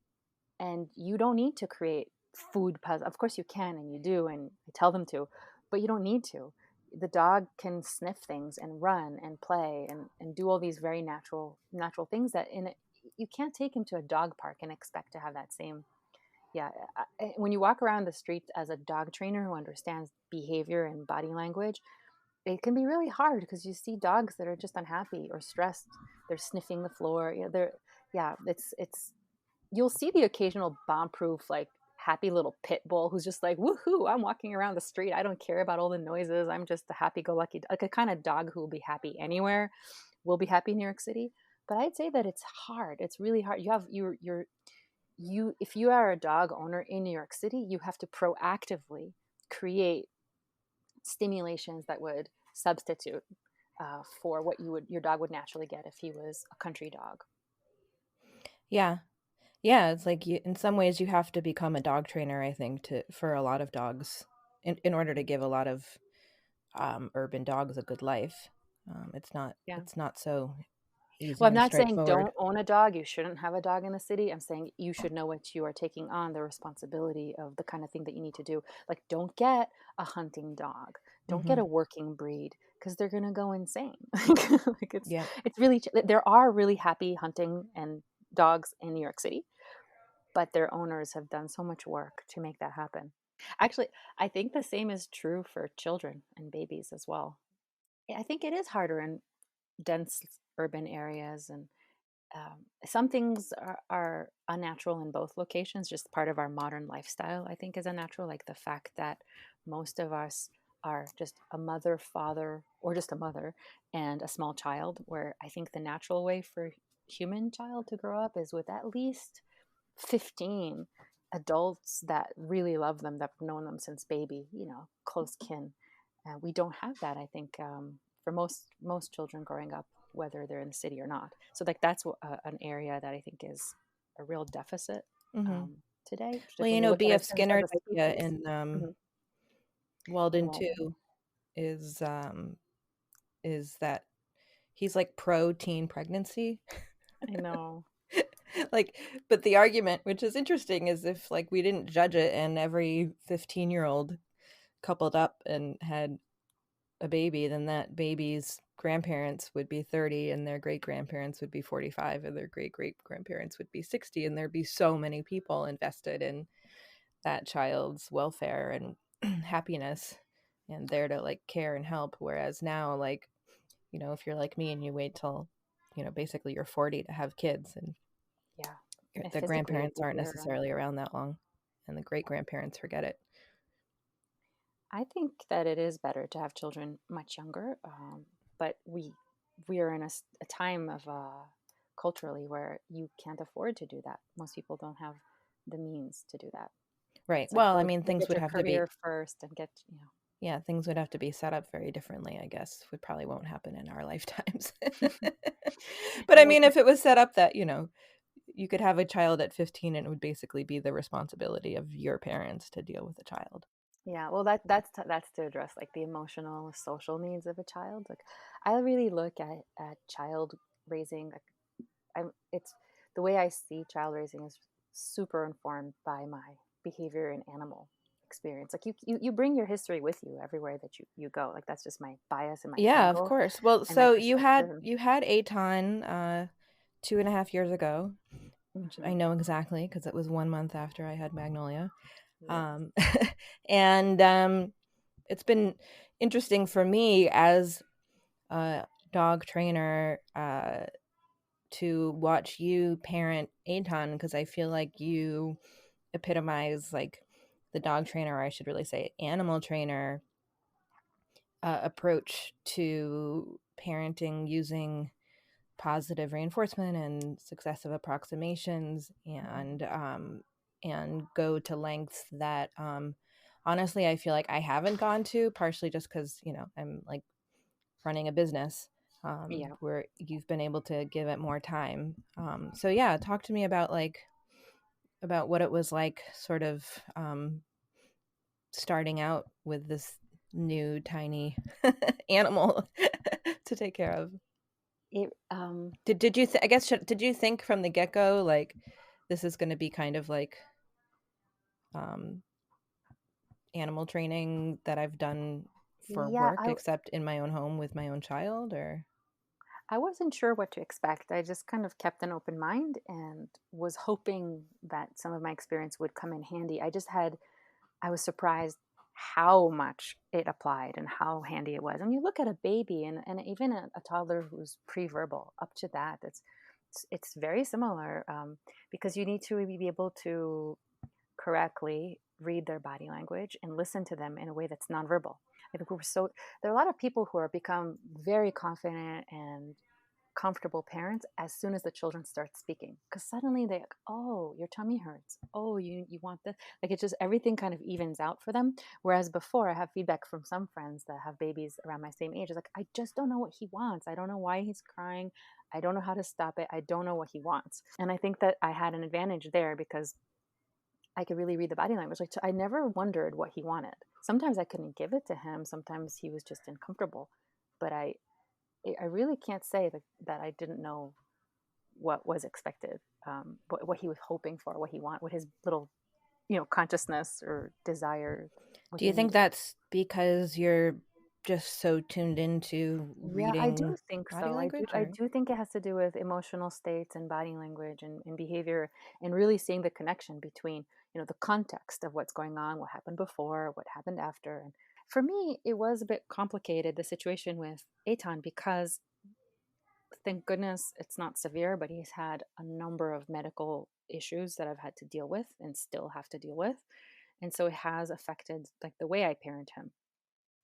and you don't need to create food puzzle. Of course you can and you do and I tell them to, but you don't need to. The dog can sniff things and run and play and do all these very natural things that you can't take him to a dog park and expect to have that same. Yeah, when you walk around the street as a dog trainer who understands behavior and body language, it can be really hard because you see dogs that are just unhappy or stressed. They're sniffing the floor. It's you'll see the occasional bomb-proof, like happy little pit bull who's just like, woohoo, I'm walking around the street. I don't care about all the noises. I'm just a happy-go-lucky, like a kind of dog who will be happy anywhere, will be happy in New York City. But I'd say that it's hard. It's really hard. If you are a dog owner in New York City, you have to proactively create stimulations that would substitute for what your dog would naturally get if he was a country dog. Yeah, it's like in some ways you have to become a dog trainer, I think, for a lot of dogs in order to give a lot of urban dogs a good life. It's not so easy Well, I'm and not saying straightforward. don't own a dog. You shouldn't have a dog in the city. I'm saying you should know what you are taking on, the responsibility of the kind of thing that you need to do. Like, don't get a hunting dog. Don't get a working breed because they're gonna go insane. Like it's really there are really happy hunting and dogs in New York City, but their owners have done so much work to make that happen. Actually, I think the same is true for children and babies as well. I think it is harder in dense urban areas and some things are unnatural in both locations, just part of our modern lifestyle, I think, is unnatural. Like the fact that most of us are just a mother, father, or just a mother and a small child, where I think the natural way for human child to grow up is with at least 15 adults that really love them, that have known them since baby, close kin. We don't have that, I think, for most children growing up, whether they're in the city or not. So like that's an area that I think is a real deficit Mm-hmm. today. Well, Just when you look at our B.F. sense of Skinner's idea species. in Mhm. In Walden Walden. 2 is that he's like pro teen pregnancy. I know. Like, but the argument, which is interesting, is if like we didn't judge it and every 15-year-old coupled up and had a baby, then that baby's grandparents would be 30 and their great grandparents would be 45 and their great great grandparents would be 60, and there'd be so many people invested in that child's welfare and happiness and there to like care and help. Whereas now, like, if you're like me and you wait till basically you're 40 to have kids, and Yeah. the Physically grandparents aren't you're necessarily around that long, and the great grandparents forget it. I think that it is better to have children much younger, but we are in a time of culturally where you can't afford to do that. Most people don't have the means to do that. Right. It's like Well, I go mean, things get would your have to be, career first and get yeah, things would have to be set up very differently, I guess. Would probably won't happen in our lifetimes. But I Well, mean, if it was set up that, you could have a child at 15 and it would basically be the responsibility of your parents to deal with the child. yeah, well that's to address like the emotional, social needs of a child. Like I really look at child raising. Like, it's the way I see child raising is super informed by my behavior and animal experience. Like you bring your history with you everywhere that you go. Like that's just my bias and my Yeah, of angle course. Well, and my so perspective. you had Aton 2.5 years ago, which I Hmm. know exactly because it was 1 month after I had Magnolia. Yes. Um, and it's been interesting for me as a dog trainer to watch you parent Aton, because I feel like you epitomize like the dog trainer, or I should really say animal trainer approach to parenting, using positive reinforcement and successive approximations, and go to lengths that honestly I feel like I haven't gone to, partially just because I'm like running a business Yeah. where you've been able to give it more time. So yeah, talk to me about what it was like sort of starting out with this new tiny animal to take care of. It Did you I guess did you think from the get-go like this is going to be kind of like um animal training that I've done for yeah, work, except in my own home with my own child? Or I wasn't sure what to expect. I just kind of kept an open mind and was hoping that some of my experience would come in handy. I was surprised how much it applied and how handy it was. And you look at a baby and even a toddler who's pre-verbal, up to that, it's very similar, because you need to be able to correctly read their body language and listen to them in a way that's nonverbal. I think there are a lot of people who are become very confident and comfortable parents as soon as the children start speaking, because suddenly they're like, oh, your tummy hurts, oh, you want this, like it's just everything kind of evens out for them. Whereas before, I have feedback from some friends that have babies around my same age. It's like, I just don't know what he wants, I don't know why he's crying, I don't know how to stop it, I don't know what he wants. And I think that I had an advantage there because I could really read the body language. Like I never wondered what he wanted. Sometimes I couldn't give it to him, sometimes he was just uncomfortable, but I really can't say that I didn't know what was expected, what he was hoping for, what he want, what his little, consciousness or desire, what do he you think needed. that's because you're just so tuned into Yeah, I do reading think body so. I do. language, I or do think it has to do with emotional states and body language and behavior, and really seeing the connection between, the context of what's going on, what happened before, what happened after. And for me, it was a bit complicated, the situation with Aton, because thank goodness it's not severe, but he's had a number of medical issues that I've had to deal with and still have to deal with. And so it has affected like the way I parent him.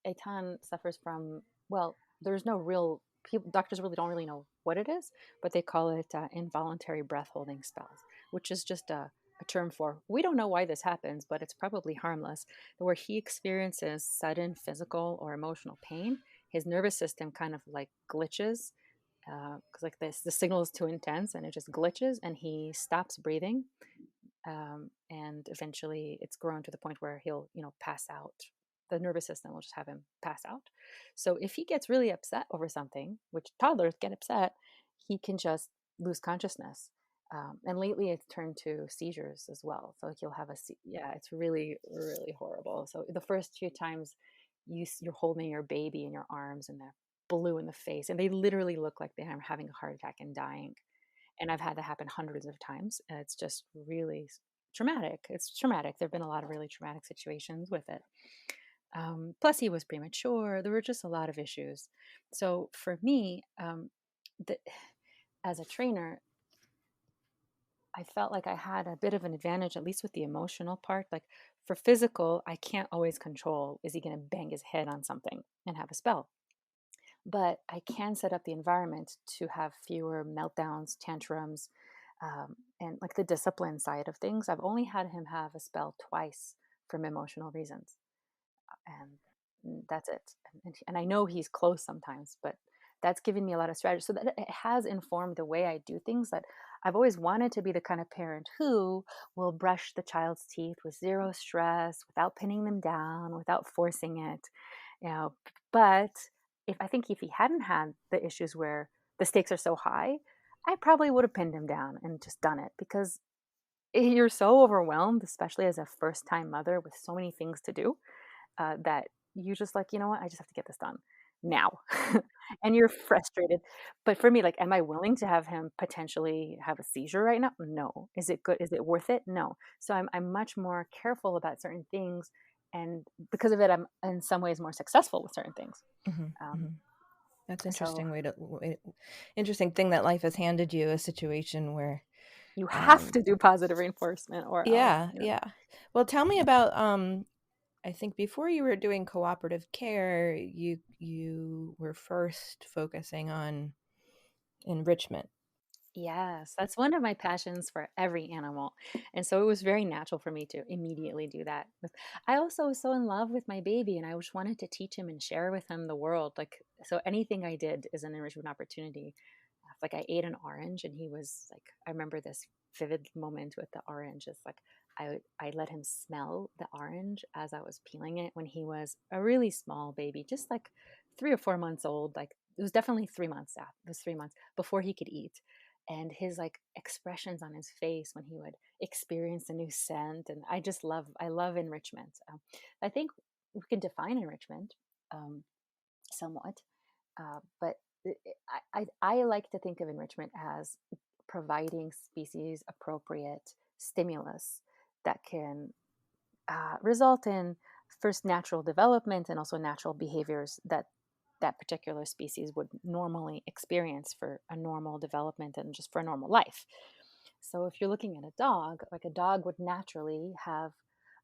Eitan suffers from, well, there's no real people, doctors really don't really know what it is, but they call it involuntary breath holding spells, which is just a term for, we don't know why this happens, but it's probably harmless, where he experiences sudden physical or emotional pain. His nervous system kind of like glitches because like this, the signal is too intense and it just glitches and he stops breathing. And eventually it's grown to the point where he'll, pass out. The nervous system will just have him pass out. So if he gets really upset over something, which toddlers get upset, he can just lose consciousness. And lately it's turned to seizures as well. So he'll have yeah, it's really, really horrible. So the first few times you're holding your baby in your arms and they're blue in the face and they literally look like they're having a heart attack and dying. And I've had that happen hundreds of times. And it's just really traumatic. It's traumatic. There have been a lot of really traumatic situations with it. Plus, he was premature. There were just a lot of issues. So for me, as a trainer, I felt like I had a bit of an advantage, at least with the emotional part. Like for physical, I can't always control, is he going to bang his head on something and have a spell? But I can set up the environment to have fewer meltdowns, tantrums, and like the discipline side of things. I've only had him have a spell twice from emotional reasons, and that's it. And I know he's close sometimes, but that's given me a lot of strategy. So that it has informed the way I do things. That I've always wanted to be the kind of parent who will brush the child's teeth with zero stress, without pinning them down, without forcing it, But if he hadn't had the issues where the stakes are so high, I probably would have pinned him down and just done it, because you're so overwhelmed, especially as a first time mother with so many things to do, that you just like, you know what, I just have to get this done now. And you're frustrated. But for me, like, am I willing to have him potentially have a seizure right now? No. Is it good? Is it worth it? No. So I'm much more careful about certain things. And because of it, I'm in some ways more successful with certain things. That's So interesting thing that life has handed you a situation where you have to do positive reinforcement or else. Yeah. Well, tell me about I think before you were doing cooperative care, you were first focusing on enrichment. Yes, that's one of my passions for every animal. And so it was very natural for me to immediately do that. I also was so in love with my baby and I just wanted to teach him and share with him the world. Like, so anything I did is an enrichment opportunity. Like I ate an orange and he was like, I remember this vivid moment with the orange. It's like I let him smell the orange as I was peeling it when he was a really small baby, just like 3 or 4 months old. Like it was definitely 3 months after, it was 3 months before he could eat. And his like expressions on his face when he would experience a new scent. And I love enrichment. I think we can define enrichment somewhat, but I like to think of enrichment as providing species appropriate stimulus that can result in first natural development and also natural behaviors that that particular species would normally experience for a normal development and just for a normal life. So if you're looking at a dog, like a dog would naturally have,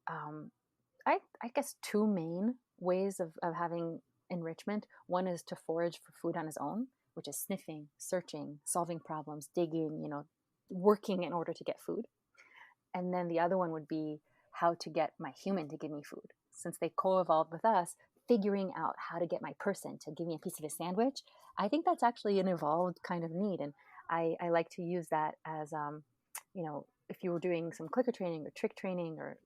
I guess, two main ways of having enrichment. One is to forage for food on his own, which is sniffing, searching, solving problems, digging, working in order to get food. And then the other one would be how to get my human to give me food. Since they co-evolved with us, figuring out how to get my person to give me a piece of a sandwich, I think that's actually an evolved kind of need. And I like to use that as, if you were doing some clicker training or trick training or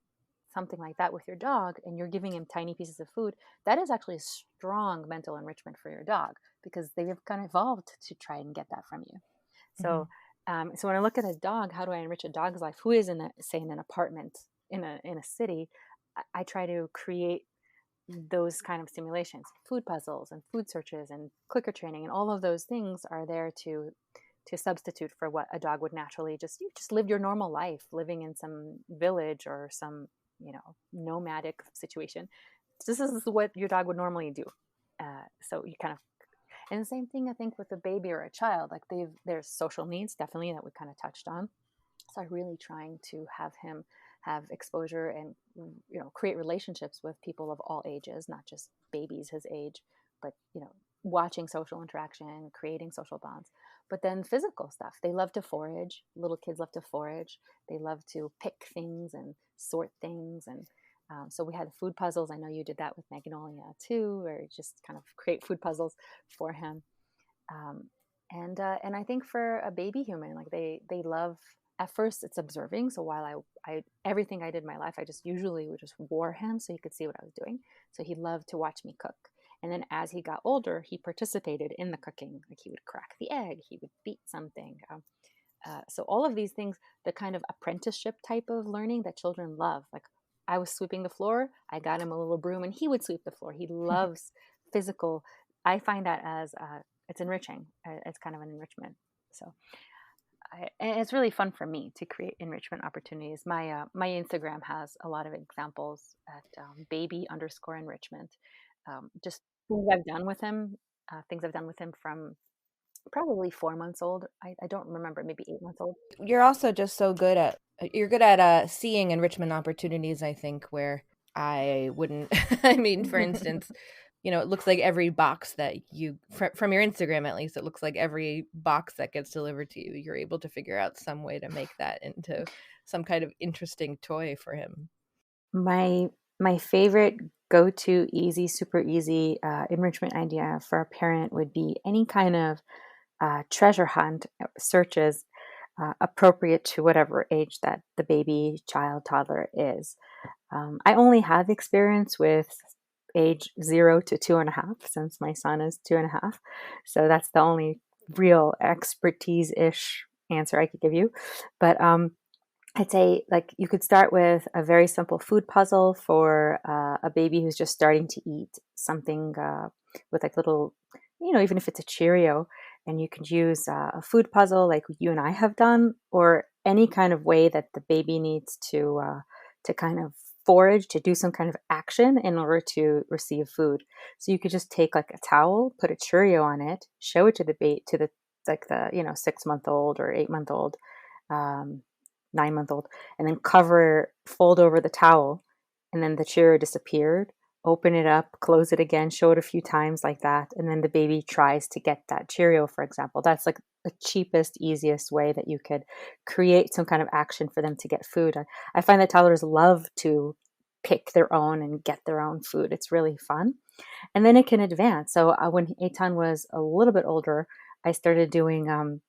something like that with your dog and you're giving him tiny pieces of food, that is actually a strong mental enrichment for your dog because they've kind of evolved to try and get that from you. So, so when I look at a dog, how do I enrich a dog's life? Who is in an apartment in a city? I try to create those kind of stimulations, food puzzles and food searches and clicker training, and all of those things are there to substitute for what a dog would naturally just live your normal life, living in some village or some nomadic situation. This is what your dog would normally do. So you kind of And the same thing, I think, with a baby or a child, like there's social needs, definitely, that we kind of touched on. So I'm really trying to have him have exposure and, create relationships with people of all ages, not just babies his age, but, watching social interaction, creating social bonds. But then physical stuff. They love to forage. Little kids love to forage. They love to pick things and sort things. And so we had food puzzles. I know you did that with Magnolia too, where you just kind of create food puzzles for him. Um, and I think for a baby human, like they love. At first, it's observing. So while I everything I did in my life, I just usually would just wore him so he could see what I was doing. So he loved to watch me cook. And then as he got older, he participated in the cooking. Like he would crack the egg, he would beat something. So all of these things, the kind of apprenticeship type of learning that children love. Like I was sweeping the floor, I got him a little broom, and he would sweep the floor. He loves physical. I find that as it's enriching. It's kind of an enrichment. So, and it's really fun for me to create enrichment opportunities. My Instagram has a lot of examples at baby_enrichment. Just things I've done with him. Things I've done with him from probably 4 months old. I don't remember, maybe 8 months old. You're also just so good at you're good at seeing enrichment opportunities, I think, where I wouldn't. I mean, for instance, it looks like every box that you from your Instagram, at least, it looks like every box that gets delivered to you, you're able to figure out some way to make that into some kind of interesting toy for him. My favorite go-to super easy enrichment idea for a parent would be any kind of treasure hunt searches appropriate to whatever age that the baby, child, toddler is. I only have experience with age 0 to 2.5, since my son is 2.5. So that's the only real expertise-ish answer I could give you. But I'd say, like, you could start with a very simple food puzzle for a baby who's just starting to eat something with like little, even if it's a Cheerio, and you could use a food puzzle like you and I have done, or any kind of way that the baby needs to kind of forage, to do some kind of action in order to receive food. So you could just take like a towel, put a Cheerio on it, show it to the like the 6-month-old or 8-month-old. 9-month-old, and then fold over the towel, and then the Cheerio disappeared. Open it up, close it again, show it a few times like that, and then the baby tries to get that Cheerio, for example. That's like the cheapest, easiest way that you could create some kind of action for them to get food. I find that toddlers love to pick their own and get their own food. It's really fun. And then it can advance. So when Eitan was a little bit older, I started doing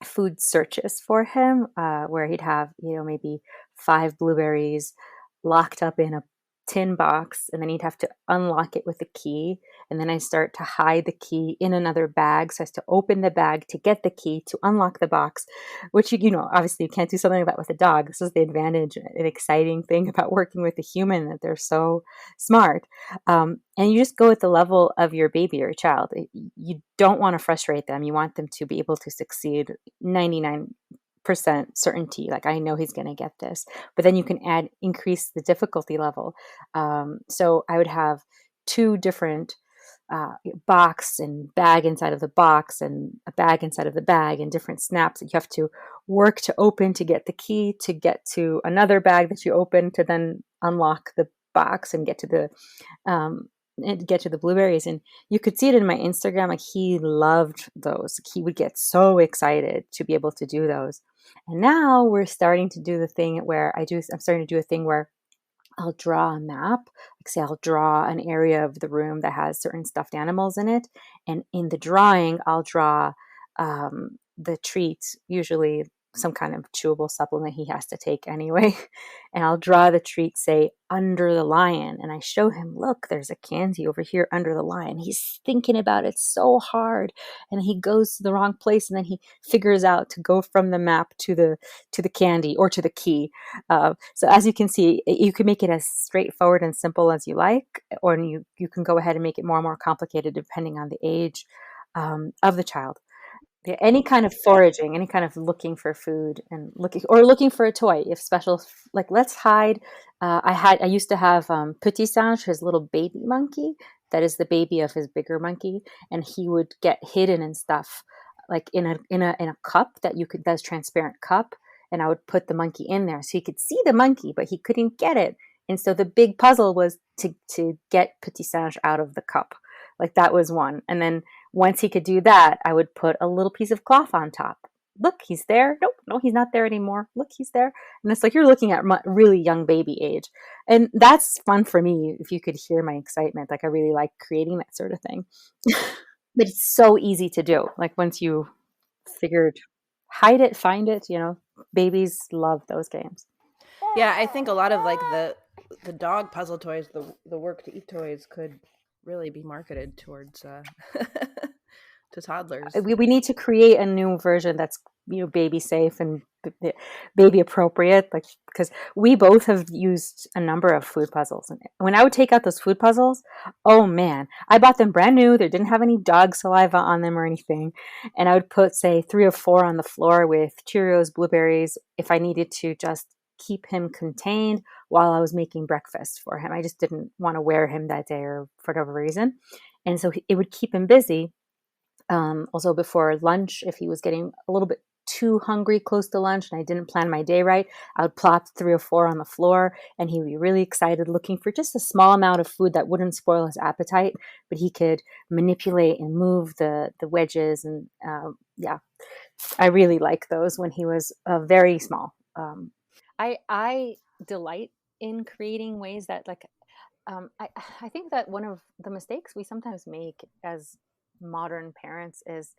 food searches for him, where he'd have, maybe 5 blueberries locked up in a tin box, and then he'd have to unlock it with a key. And then I start to hide the key in another bag. So I have to open the bag to get the key to unlock the box, which, obviously you can't do something like that with a dog. This is the advantage and exciting thing about working with a human, that they're so smart. And you just go at the level of your baby or child. You don't want to frustrate them. You want them to be able to succeed 99% certainty. Like, I know he's going to get this. But then you can increase the difficulty level. So I would have 2 different box and bag inside of the box, and a bag inside of the bag, and different snaps that you have to work to open to get the key, to get to another bag that you open to then unlock the box and get to the blueberries. And you could see it in my Instagram. Like, he loved those. He would get so excited to be able to do those. And now we're starting to do the thing where I'm starting to do a thing where I'll draw a map. Like, say I'll draw an area of the room that has certain stuffed animals in it. And in the drawing, I'll draw the treats, usually some kind of chewable supplement he has to take anyway. And I'll draw the treat, say, under the lion. And I show him, look, there's a candy over here under the lion. He's thinking about it so hard. And he goes to the wrong place. And then he figures out to go from the map to the candy, or to the key. So as you can see, you can make it as straightforward and simple as you like, or you can go ahead and make it more and more complicated depending on the age of the child. Yeah, any kind of foraging, any kind of looking for food and looking for a toy. If special, like let's hide. I used to have Petit Singe, his little baby monkey. That is the baby of his bigger monkey, and he would get hidden and stuff, like in a cup that's transparent cup, and I would put the monkey in there so he could see the monkey, but he couldn't get it. And so the big puzzle was to get Petit Singe out of the cup. Like that was one, and then once he could do that, I would put a little piece of cloth on top. Look, he's there. Nope, no, he's not there anymore. Look, he's there. And it's like you're looking at really young baby age. And that's fun for me if you could hear my excitement. Like I really like creating that sort of thing. But it's so easy to do. Like once you figured hide it, find it, babies love those games. Yeah, I think a lot of like the dog puzzle toys, the work to eat toys could really be marketed towards to toddlers. We need to create a new version that's baby safe and baby appropriate, like because we both have used a number of food puzzles, and when I would take out those food puzzles, oh man, I bought them brand new. They didn't have any dog saliva on them or anything, and I would put say 3 or 4 on the floor with Cheerios, blueberries, if I needed to just keep him contained while I was making breakfast for him. I just didn't want to wear him that day or for whatever reason, and so it would keep him busy. Also before lunch, if he was getting a little bit too hungry close to lunch and I didn't plan my day right, I would plop 3 or 4 on the floor and he would be really excited looking for just a small amount of food that wouldn't spoil his appetite, but he could manipulate and move the wedges. And yeah, I really like those when he was very small. I delight in creating ways that I think that one of the mistakes we sometimes make as modern parents is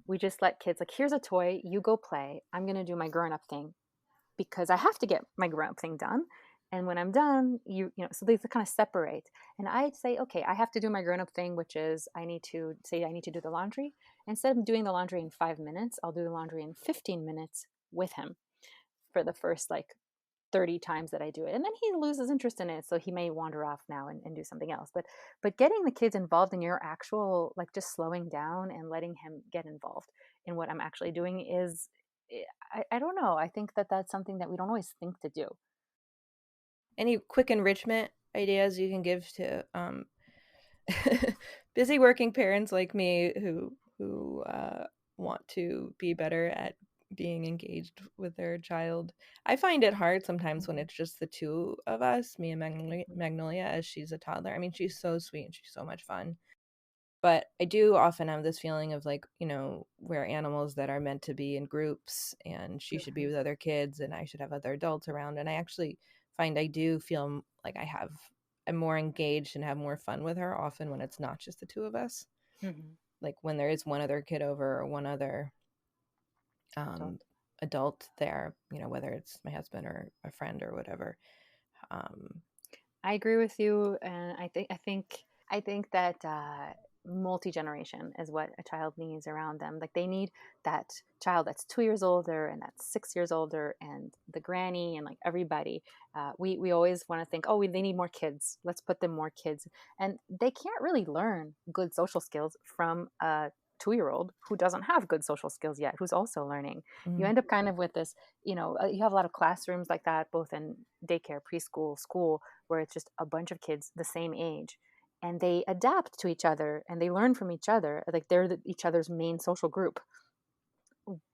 we just let kids, like, here's a toy, you go play. I'm going to do my grown up thing because I have to get my grown up thing done. And when I'm done, so they kind of separate. And I'd say, okay, I have to do my grown up thing, which is I need to do the laundry. Instead of doing the laundry in 5 minutes, I'll do the laundry in 15 minutes with him for the first 30 times that I do it. And then he loses interest in it. So he may wander off now and do something else. But getting the kids involved in your actual, just slowing down and letting him get involved in what I'm actually doing is, I don't know. I think that that's something that we don't always think to do. Any quick enrichment ideas you can give to busy working parents like me who want to be better at being engaged with their child? I find it hard sometimes when it's just the two of us, me and Magnolia, as she's a toddler. I mean, she's so sweet and she's so much fun. But I do often have this feeling of we're animals that are meant to be in groups and she should be with other kids and I should have other adults around. And I actually find I do feel like I'm more engaged and have more fun with her often when it's not just the two of us. Mm-hmm. Like when there is one other kid over or one other adult there, whether it's my husband or a friend or whatever. I agree with you, and I think that multi-generation is what a child needs around them. Like they need that child that's 2 years older and that's 6 years older and the granny and everybody. We always want to think, they need more kids. Let's put them more kids, and they can't really learn good social skills from a 2-year-old who doesn't have good social skills yet, who's also learning. Mm-hmm. You end up kind of with this, you have a lot of classrooms like that, both in daycare, preschool, school, where it's just a bunch of kids the same age and they adapt to each other and they learn from each other. Like they're each other's main social group,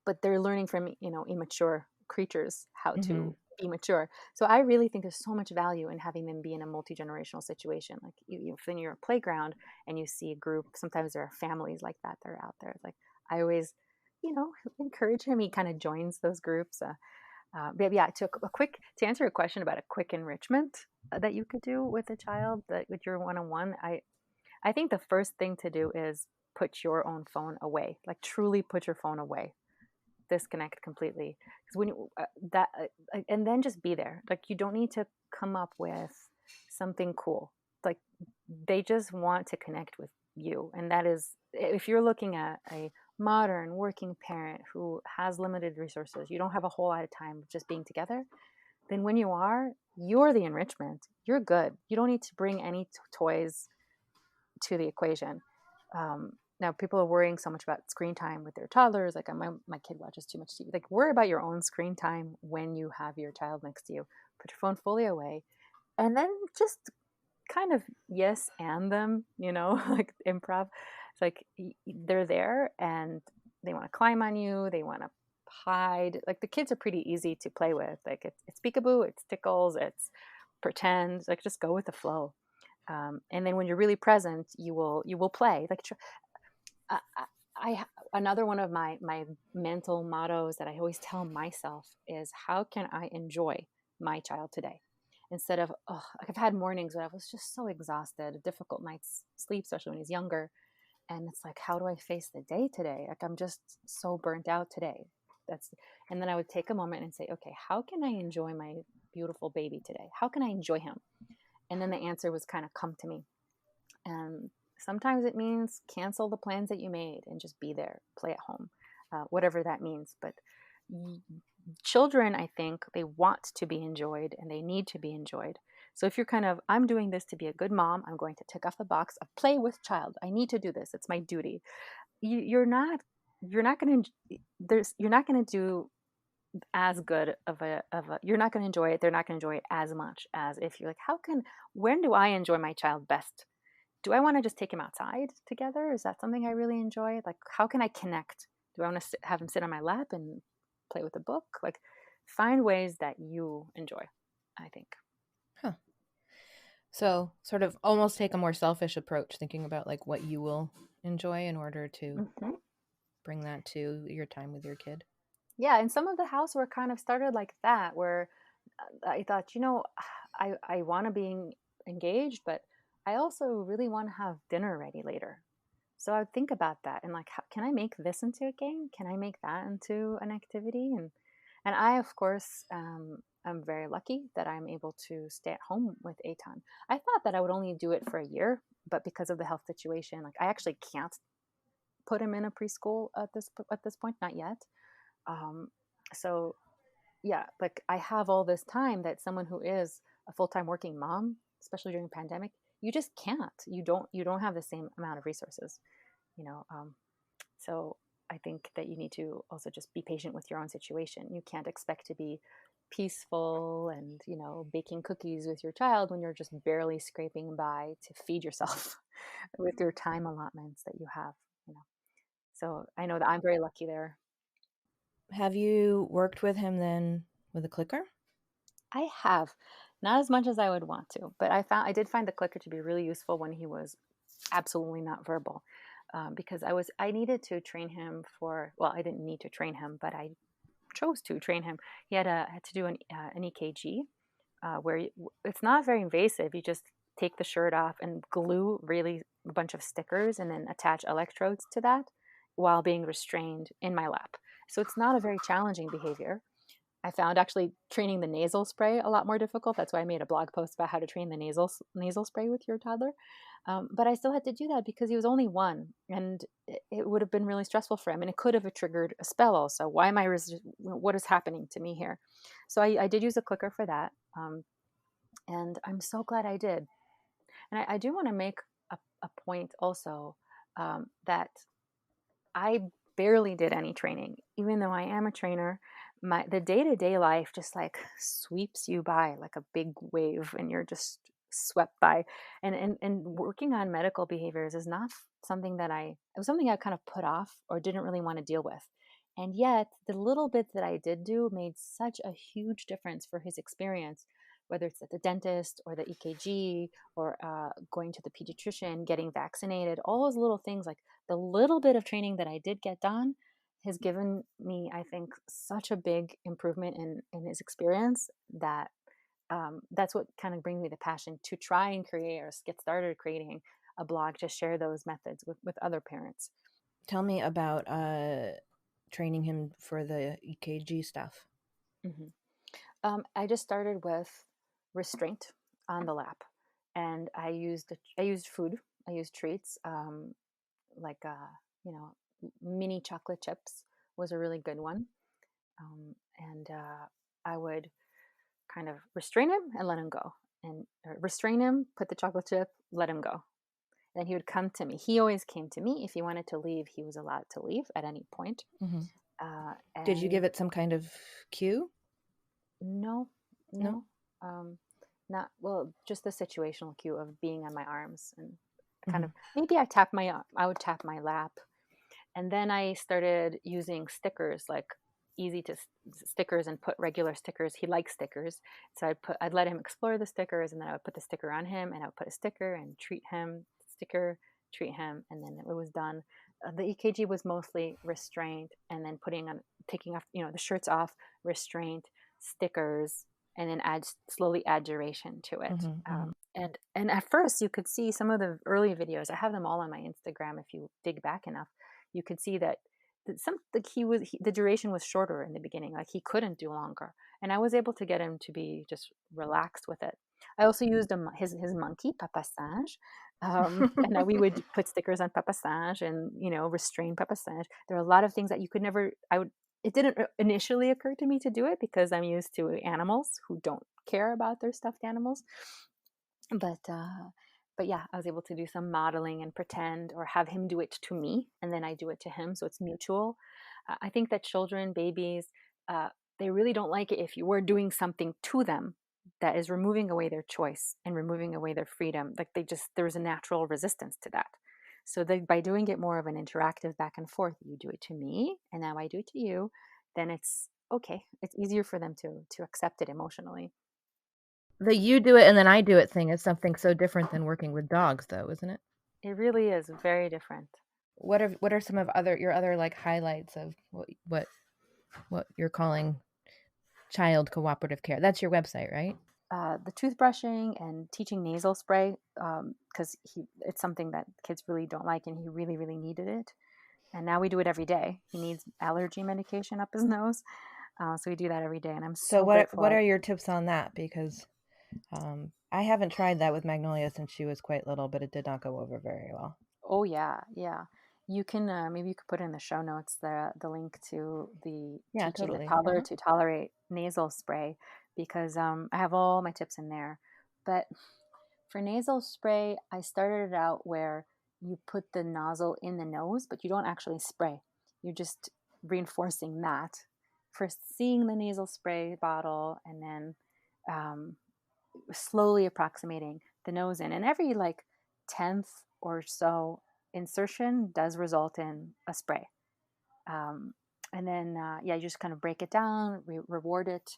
but they're learning from, immature creatures how to be mature. So I really think there's so much value in having them be in a multi-generational situation. Like when you're a playground and you see a group, sometimes there are families like that are out there. It's like I always, encourage him. He kind of joins those groups. But yeah, to answer your question about a quick enrichment that you could do with a child, with your one-on-one, I think the first thing to do is put your own phone away. Like truly put your phone away. Disconnect completely, because when you and then just be there. Like you don't need to come up with something cool. Like they just want to connect with you, and that is, if you're looking at a modern working parent who has limited resources, you don't have a whole lot of time just being together, then when you're the enrichment. You're good. You don't need to bring any toys to the equation. now people are worrying so much about screen time with their toddlers. Like my kid watches too much TV. Like worry about your own screen time when you have your child next to you. Put your phone fully away, and then just kind of yes and them, like improv. It's like they're there and they want to climb on you. They want to hide. Like the kids are pretty easy to play with. Like it's peekaboo, it's tickles, it's pretend. Like just go with the flow. And then when you're really present, you will play. Like I, I another one of my mental mottos that I always tell myself is, how can I enjoy my child today? Instead of, oh, like I've had mornings when I was just so exhausted, a difficult night's sleep, especially when he's younger. And it's like, how do I face the day today? Like I'm just so burnt out today. And then I would take a moment and say, okay, how can I enjoy my beautiful baby today? How can I enjoy him? And then the answer was kind of come to me. And sometimes it means cancel the plans that you made and just be there, play at home, whatever that means. But children, I think, they want to be enjoyed and they need to be enjoyed. So if you're kind of, I'm doing this to be a good mom, I'm going to tick off the box of play with child. I need to do this. It's my duty. You're not going to do as good of a you're not going to enjoy it. They're not going to enjoy it as much as if you're like, when do I enjoy my child best? Do I want to just take him outside together? Is that something I really enjoy? Like, how can I connect? Do I want to have him sit on my lap and play with a book? Like, find ways that you enjoy, I think. Huh. So sort of almost take a more selfish approach, thinking about like what you will enjoy in order to bring that to your time with your kid. Yeah, and some of the housework kind of started like that, where I thought, I want to be engaged, but I also really want to have dinner ready later. So I would think about that and like, how, can I make this into a game? Can I make that into an activity? And I, of course, I'm very lucky that I'm able to stay at home with Aton. I thought that I would only do it for a year, but because of the health situation, like I actually can't put him in a preschool at this point, not yet. So yeah, like I have all this time that someone who is a full-time working mom, especially during the pandemic, you just can't. You don't have the same amount of resources, you know. So I think that you need to also just be patient with your own situation. You can't expect to be peaceful and, baking cookies with your child when you're just barely scraping by to feed yourself with your time allotments that you have. So I know that I'm very lucky there. Have you worked with him then with a clicker? I have, not as much as I would want to, but I did find the clicker to be really useful when he was absolutely not verbal, because I needed to train him for, well, I didn't need to train him, but I chose to train him. He had to do an EKG, where it's not very invasive. You just take the shirt off and glue really a bunch of stickers and then attach electrodes to that while being restrained in my lap. So it's not a very challenging behavior. I found actually training the nasal spray a lot more difficult. That's why I made a blog post about how to train the nasal spray with your toddler. But I still had to do that because he was only one, and it would have been really stressful for him, and it could have triggered a spell. Also, why am I? What is happening to me here? So I did use a clicker for that, and I'm so glad I did. And I do want to make a point also, that I barely did any training, even though I am a trainer. The day-to-day life just like sweeps you by like a big wave, and you're just swept by. And working on medical behaviors is not something that it was something I kind of put off or didn't really want to deal with. And yet the little bit that I did do made such a huge difference for his experience, whether it's at the dentist or the EKG or going to the pediatrician, getting vaccinated, all those little things. Like the little bit of training that I did get done has given me, I think, such a big improvement in his experience that that's what kind of brings me the passion to try and create or get started creating a blog to share those methods with other parents. Tell me about training him for the EKG stuff. I just started with restraint on the lap, and I used food. I used treats, like mini chocolate chips was a really good one, and I would kind of restrain him and let him go, and restrain him, put the chocolate chip, let him go. then he would come to me. He always came to me. If he wanted to leave, he was allowed to leave at any point. Did you give And it some kind of cue? no, No? not well, just the situational cue of being on my arms and kind of Mm-hmm. maybe I would tap my lap. And then I started using stickers, like easy to stickers, and put regular stickers. He likes stickers. So I'd let him explore the stickers, and then I would put the sticker on him, and I would put a sticker and treat him, sticker, treat him, and then it was done. The EKG was mostly restraint, and then taking off, the shirts off, restraint, stickers, and then slowly add duration to it. Mm-hmm. And at first you could see some of the early videos. I have them all on my Instagram. If you dig back enough, you could see that the duration was shorter in the beginning. Like he couldn't do longer, and I was able to get him to be just relaxed with it. I also used his monkey Papa Singe, and we would put stickers on Papa Singe and restrain Papa Singe. There are a lot of things that you could never. It didn't initially occur to me to do it because I'm used to animals who don't care about their stuffed animals, but yeah, I was able to do some modeling and pretend, or have him do it to me, and then I do it to him, so it's mutual. I think that children, babies, they really don't like it if you were doing something to them that is removing away their choice and removing away their freedom. Like there's a natural resistance to that. So by doing it more of an interactive back and forth, you do it to me, and now I do it to you, then it's okay. It's easier for them to accept it emotionally. The you do it and then I do it thing is something so different than working with dogs, though, isn't it? It really is very different. What are some of your other like highlights of what you're calling child cooperative care? That's your website, right? The toothbrushing and teaching nasal spray, because it's something that kids really don't like, and he really, really needed it. And now we do it every day. He needs allergy medication up his nose, so we do that every day. And I'm so grateful. What are your tips on that? Because I haven't tried that with Magnolia since she was quite little, but it did not go over very well. Oh yeah. You can maybe you could put in the show notes the link to the teaching totally. the toddler to tolerate nasal spray, because I have all my tips in there. But for nasal spray, I started it out where you put the nozzle in the nose, but you don't actually spray. You're just reinforcing that. First seeing the nasal spray bottle, and then slowly approximating the nose in. And every like 10th or so insertion does result in a spray. And then, you just kind of break it down, reward it.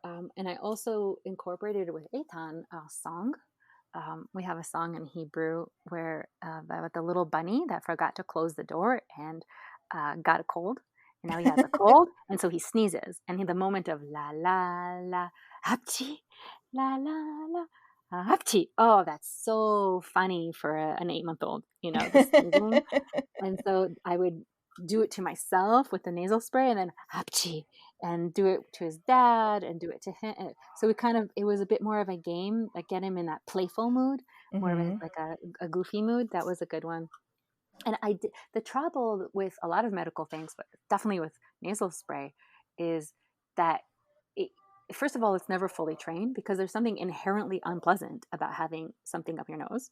And I also incorporated it with Eitan song. We have a song in Hebrew where about the little bunny that forgot to close the door and got a cold. And now he has a cold, and so he sneezes. And in the moment of la la la, hapchi, la la la, hapchi. Oh, that's so funny for an 8-month-old, the sneezing. And so I would do it to myself with the nasal spray, and then hapchi, and do it to his dad, and do it to him. So it was a bit more of a game, like get him in that playful mood, more of a goofy mood. That was a good one. And the trouble with a lot of medical things, but definitely with nasal spray, is that first of all, it's never fully trained, because there's something inherently unpleasant about having something up your nose.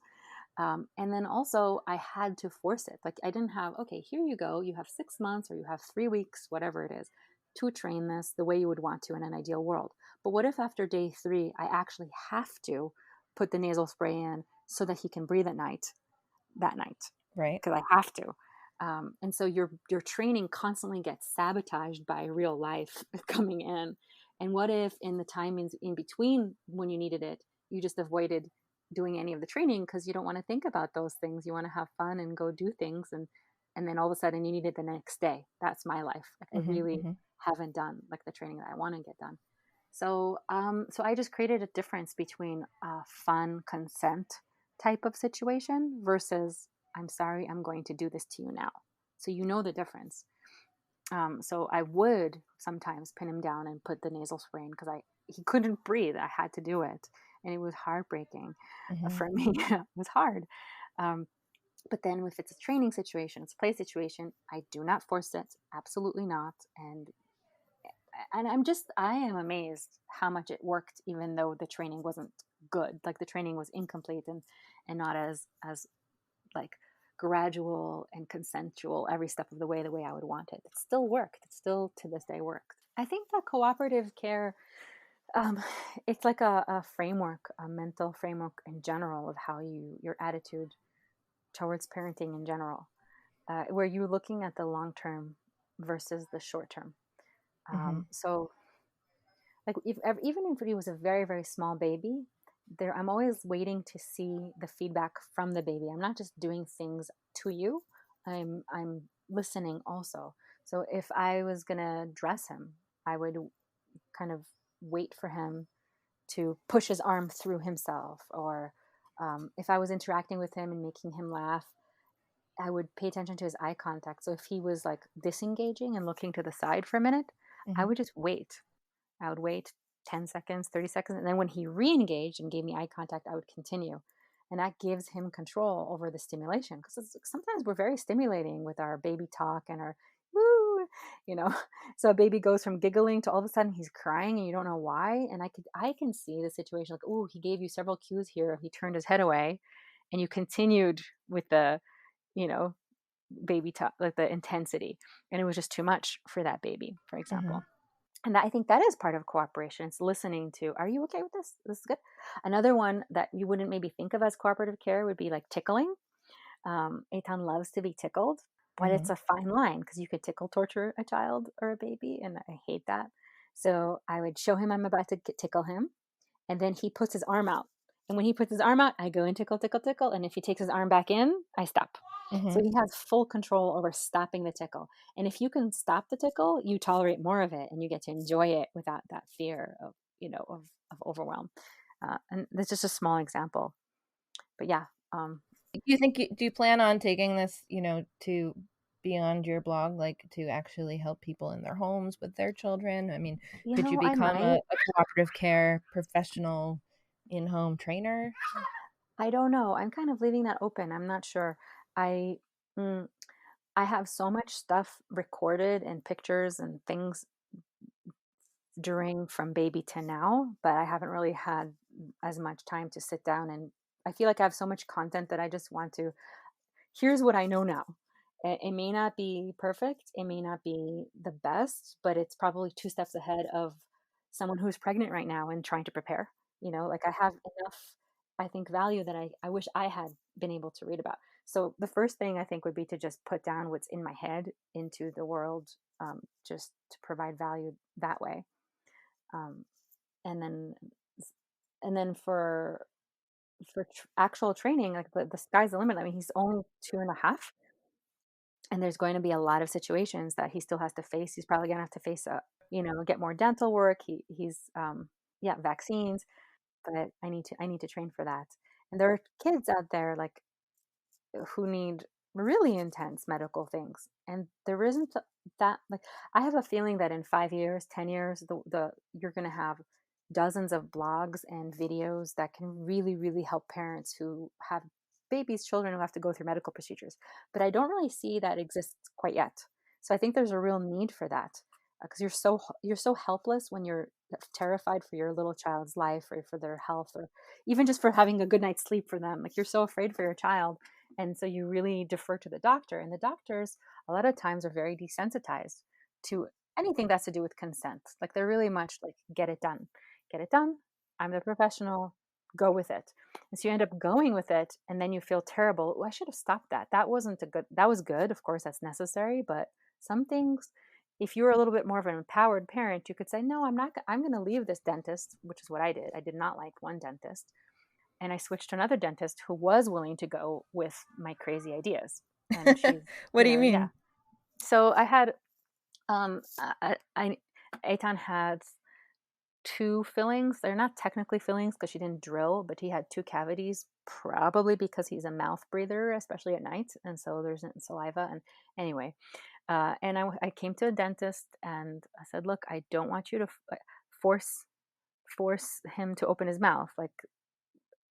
And then also I had to force it. Like I didn't have, okay, here you go. You have 6 months, or you have 3 weeks, whatever it is, to train this the way you would want to in an ideal world. But what if after day 3, I actually have to put the nasal spray in so that he can breathe that night? Right. Because I have to. And so your training constantly gets sabotaged by real life coming in. And what if in the time in between when you needed it, you just avoided doing any of the training because you don't want to think about those things. You want to have fun and go do things. And then all of a sudden you need it the next day. That's my life. Like I really haven't done like the training that I want to get done. So I just created a difference between a fun consent type of situation versus, I'm sorry, I'm going to do this to you now. So you know the difference. So I would sometimes pin him down and put the nasal spray in because he couldn't breathe. I had to do it. And it was heartbreaking for me. It was hard. But then if it's a training situation, it's a play situation, I do not force it. Absolutely not. And I am amazed how much it worked, even though the training wasn't good. Like the training was incomplete and not as like gradual and consensual every step of the way I would want it. It still worked. It still to this day works. I think that cooperative care, um, it's like a framework, a mental framework in general of how your attitude towards parenting in general, where you're looking at the long term versus the short term. Mm-hmm. So like even if he was a very, very small baby, there I'm always waiting to see the feedback from the baby. I'm not just doing things to you. I'm listening also. So if I was gonna dress him, I would kind of wait for him to push his arm through himself, or if I was interacting with him and making him laugh, I would pay attention to his eye contact. So if he was like disengaging and looking to the side for a minute, I Mm-hmm. would just wait. I would wait 10 seconds, 30 seconds. And then when he re engaged and gave me eye contact, I would continue. And that gives him control over the stimulation. Because sometimes we're very stimulating with our baby talk and our woo, you know. So a baby goes from giggling to all of a sudden he's crying and you don't know why. And I can see the situation like, oh, he gave you several cues here. He turned his head away and you continued with the, you know, baby talk, like the intensity. And it was just too much for that baby, for Mm-hmm. example. And I think that is part of cooperation. It's listening to, are you okay with this? This is good. Another one that you wouldn't maybe think of as cooperative care would be like tickling. Eitan loves to be tickled, but Mm-hmm. it's a fine line because you could tickle torture a child or a baby, and I hate that. So I would show him I'm about to tickle him, and then he puts his arm out. And when he puts his arm out, I go and tickle, tickle, tickle. And if he takes his arm back in, I stop. Mm-hmm. So he has full control over stopping the tickle. And if you can stop the tickle, you tolerate more of it and you get to enjoy it without that fear of, of overwhelm. And that's just a small example. But yeah, Do you plan on taking this, to beyond your blog, like to actually help people in their homes with their children? I mean, could you I become might. a cooperative care professional in-home trainer? I don't know. I'm kind of leaving that open. I'm not sure. I mm, I have so much stuff recorded and pictures and things during from baby to now, but I haven't really had as much time to sit down, and I feel like I have so much content that I just want to, here's what I know now. It may not be perfect, it may not be the best, but it's probably two steps ahead of someone who's pregnant right now and trying to prepare. Like I have enough, I think, value that I wish I had been able to read about. So the first thing I think would be to just put down what's in my head into the world, just to provide value that way. Um, and then for actual training, like the sky's the limit. I mean, he's only 2.5, and there's going to be a lot of situations that he still has to face. He's probably going to have to face get more dental work. He's yeah, vaccines, but I need to train for that. And there are kids out there like who need really intense medical things, and there isn't that, like, I have a feeling that in 5 years, 10 years, the you're going to have dozens of blogs and videos that can really, really help parents who have babies, children who have to go through medical procedures. But I don't really see that exists quite yet. So I think there's a real need for that, because you're so helpless when you're terrified for your little child's life, or for their health, or even just for having a good night's sleep for them. Like, you're so afraid for your child, and so you really defer to the doctor. And the doctors, a lot of times, are very desensitized to anything that's to do with consent. Like, they're really much like, get it done. Get it done. I'm the professional. Go with it. And so you end up going with it, and then you feel terrible. Oh, I should have stopped that. That was good. Of course, that's necessary. But some things, if you were a little bit more of an empowered parent, you could say, no, I'm going to leave this dentist, which is what I did. I did not like one dentist, and I switched to another dentist who was willing to go with my crazy ideas. And she's, What do you yeah. mean? So I had, Eitan had 2 fillings. They're not technically fillings because she didn't drill, but he had 2 cavities, probably because he's a mouth breather, especially at night. And so there's saliva. And anyway, and I came to a dentist and I said, look, I don't want you to force him to open his mouth. Like,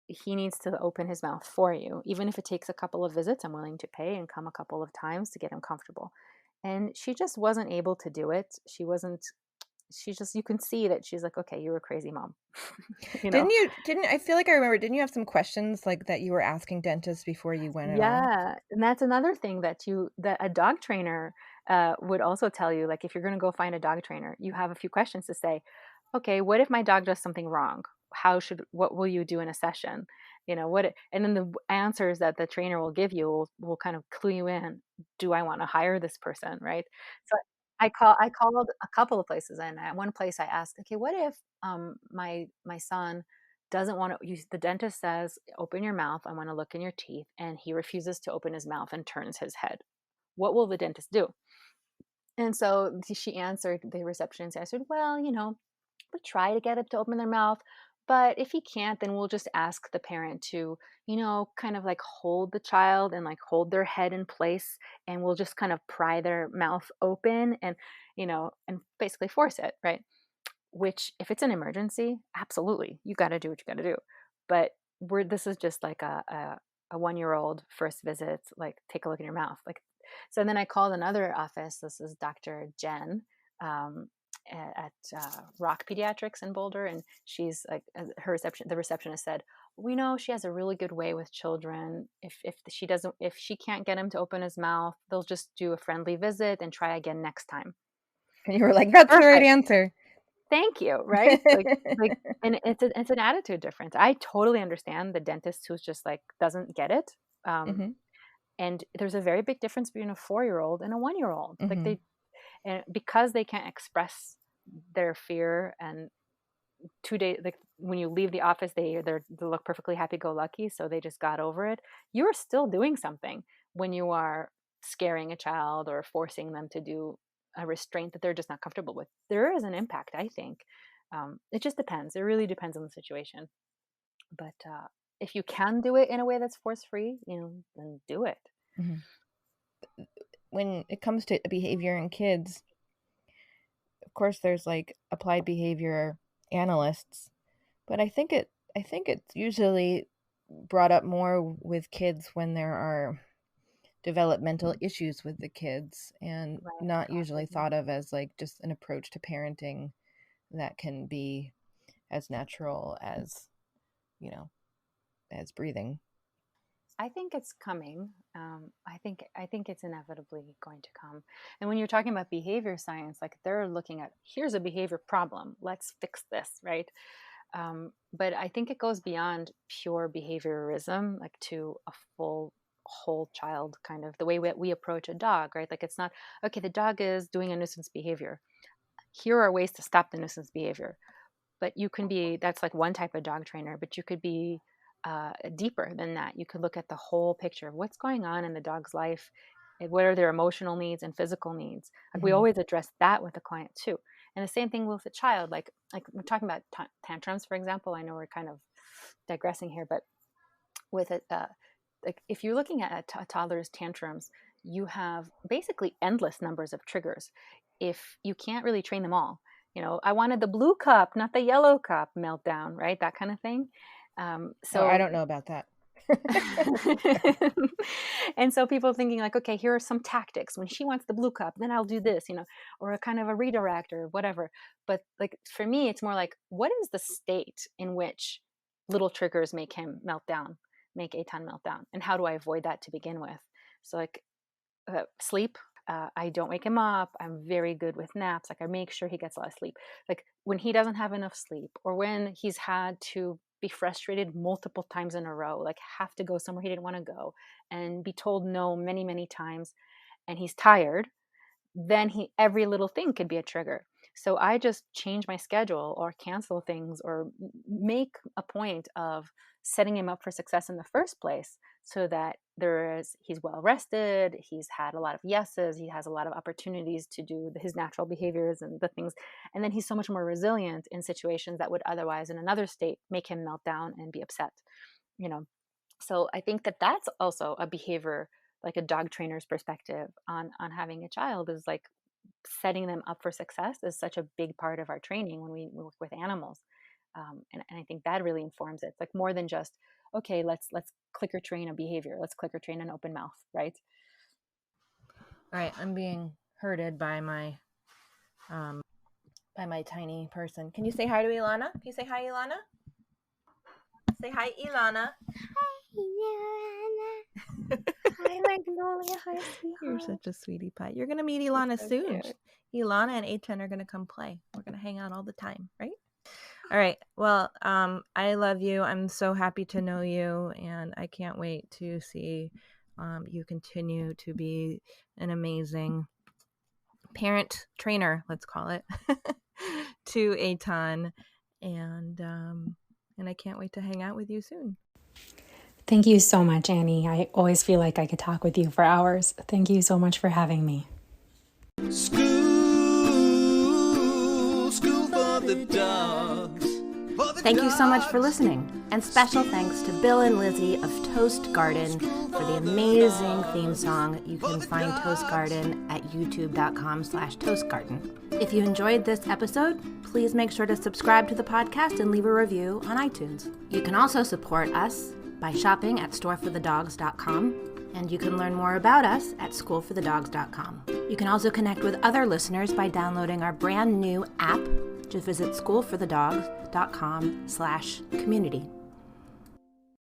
he needs to open his mouth for you. Even if it takes a couple of visits, I'm willing to pay and come a couple of times to get him comfortable. And she just wasn't able to do it. She wasn't, you can see that she's like, okay, you're a crazy mom. Didn't I feel like I remember, didn't you have some questions like that you were asking dentists before you went at all? Yeah, and that's another thing that a dog trainer would also tell you. Like, if you're going to go find a dog trainer, you have a few questions to say. Okay, what if my dog does something wrong? What will you do in a session? And then the answers that the trainer will give you will kind of clue you in. Do I want to hire this person, right? So I called a couple of places, and at one place I asked, okay, what if my son doesn't want to use, the dentist says, open your mouth, I want to look in your teeth, and he refuses to open his mouth and turns his head. What will the dentist do? And so the receptionist answered, well, we'll try to get him to open their mouth. But if he can't, then we'll just ask the parent to, kind of like hold the child and like hold their head in place. And we'll just kind of pry their mouth open and basically force it, right? Which, if it's an emergency, absolutely, you got to do what you got to do. But this is just like a 1-year-old first visit, like, take a look in your mouth. Like, so then I called another office. This is Dr. Jen um, at Rock Pediatrics in Boulder, and she's like, the receptionist said, we know she has a really good way with children. If she can't get him to open his mouth, they'll just do a friendly visit and try again next time. And you were like, that's the right Perfect. answer. Thank you. Right? And it's an attitude difference. I totally understand the dentist who's just like doesn't get it. And there's a very big difference between a 4-year-old and a 1-year-old. And because they can't express their fear, and 2 days, like, when you leave the office, they look perfectly happy-go-lucky, so they just got over it. You're still doing something when you are scaring a child or forcing them to do a restraint that they're just not comfortable with. There is an impact, I think. It just depends. It really depends on the situation. But if you can do it in a way that's force-free, then do it. When it comes to behavior in kids, of course, there's like applied behavior analysts, but I think it's usually brought up more with kids when there are developmental issues with the kids, and Right. not usually thought of as like just an approach to parenting that can be as natural as, as breathing. I think it's coming. I think it's inevitably going to come. And when you're talking about behavior science, like, they're looking at, here's a behavior problem, let's fix this, right? But I think it goes beyond pure behaviorism, like, to a full whole child, kind of the way we approach a dog, right? Like, it's not, okay, the dog is doing a nuisance behavior. Here are ways to stop the nuisance behavior. But that's like one type of dog trainer, but you could be deeper than that. You could look at the whole picture of what's going on in the dog's life, and what are their emotional needs and physical needs. Like, we always address that with the client too. And the same thing with the child. Like we're talking about tantrums, for example. I know we're kind of digressing here, but with it, like, if you're looking at a toddler's tantrums, you have basically endless numbers of triggers. If you can't really train them all, I wanted the blue cup, not the yellow cup meltdown, right? That kind of thing. So I don't know about that. And so people thinking like, okay, here are some tactics. When she wants the blue cup, then I'll do this, or a kind of a redirect or whatever. But like, for me, it's more like, what is the state in which little triggers make him melt down, make Eitan melt down? And how do I avoid that to begin with? So, like, sleep. I don't wake him up. I'm very good with naps. Like, I make sure he gets a lot of sleep. Like, when he doesn't have enough sleep, or when he's had to be frustrated multiple times in a row, like have to go somewhere he didn't want to go and be told no many, many times, and he's tired, then every little thing could be a trigger. So I just change my schedule or cancel things, or make a point of setting him up for success in the first place, so that he's well rested, he's had a lot of yeses, he has a lot of opportunities to do his natural behaviors and the things, and then he's so much more resilient in situations that would otherwise, in another state, make him melt down and be upset. So I think that that's also a behavior, like a dog trainer's perspective on having a child, is like, setting them up for success is such a big part of our training when we work with animals. And I think that really informs it. It's like more than just, okay, let's clicker train a behavior, let's clicker train an open mouth, right? All right, I'm being herded by my by my tiny person. Can you say hi to Ilana? Can you say hi, Ilana? Say hi, Ilana. Hi, Magnolia. Hi, sweetheart. You're such a sweetie pie. You're going to meet Ilana so soon. cute. Ilana and Achan are going to come play. We're going to hang out all the time, right? All right. Well, I love you. I'm so happy to know you, and I can't wait to see you continue to be an amazing parent trainer, let's call it, to Achan, and I can't wait to hang out with you soon. Thank you so much, Annie. I always feel like I could talk with you for hours. Thank you so much for having me. School for the dogs. Thank you so much for listening. And special thanks to Bill and Lizzie of Toast Garden for the amazing theme song. You can find Toast Garden at youtube.com/toastgarden. If you enjoyed this episode, please make sure to subscribe to the podcast and leave a review on iTunes. You can also support us by shopping at storeforthedogs.com, and you can learn more about us at schoolforthedogs.com. You can also connect with other listeners by downloading our brand new app. Just visit schoolforthedogs.com/community.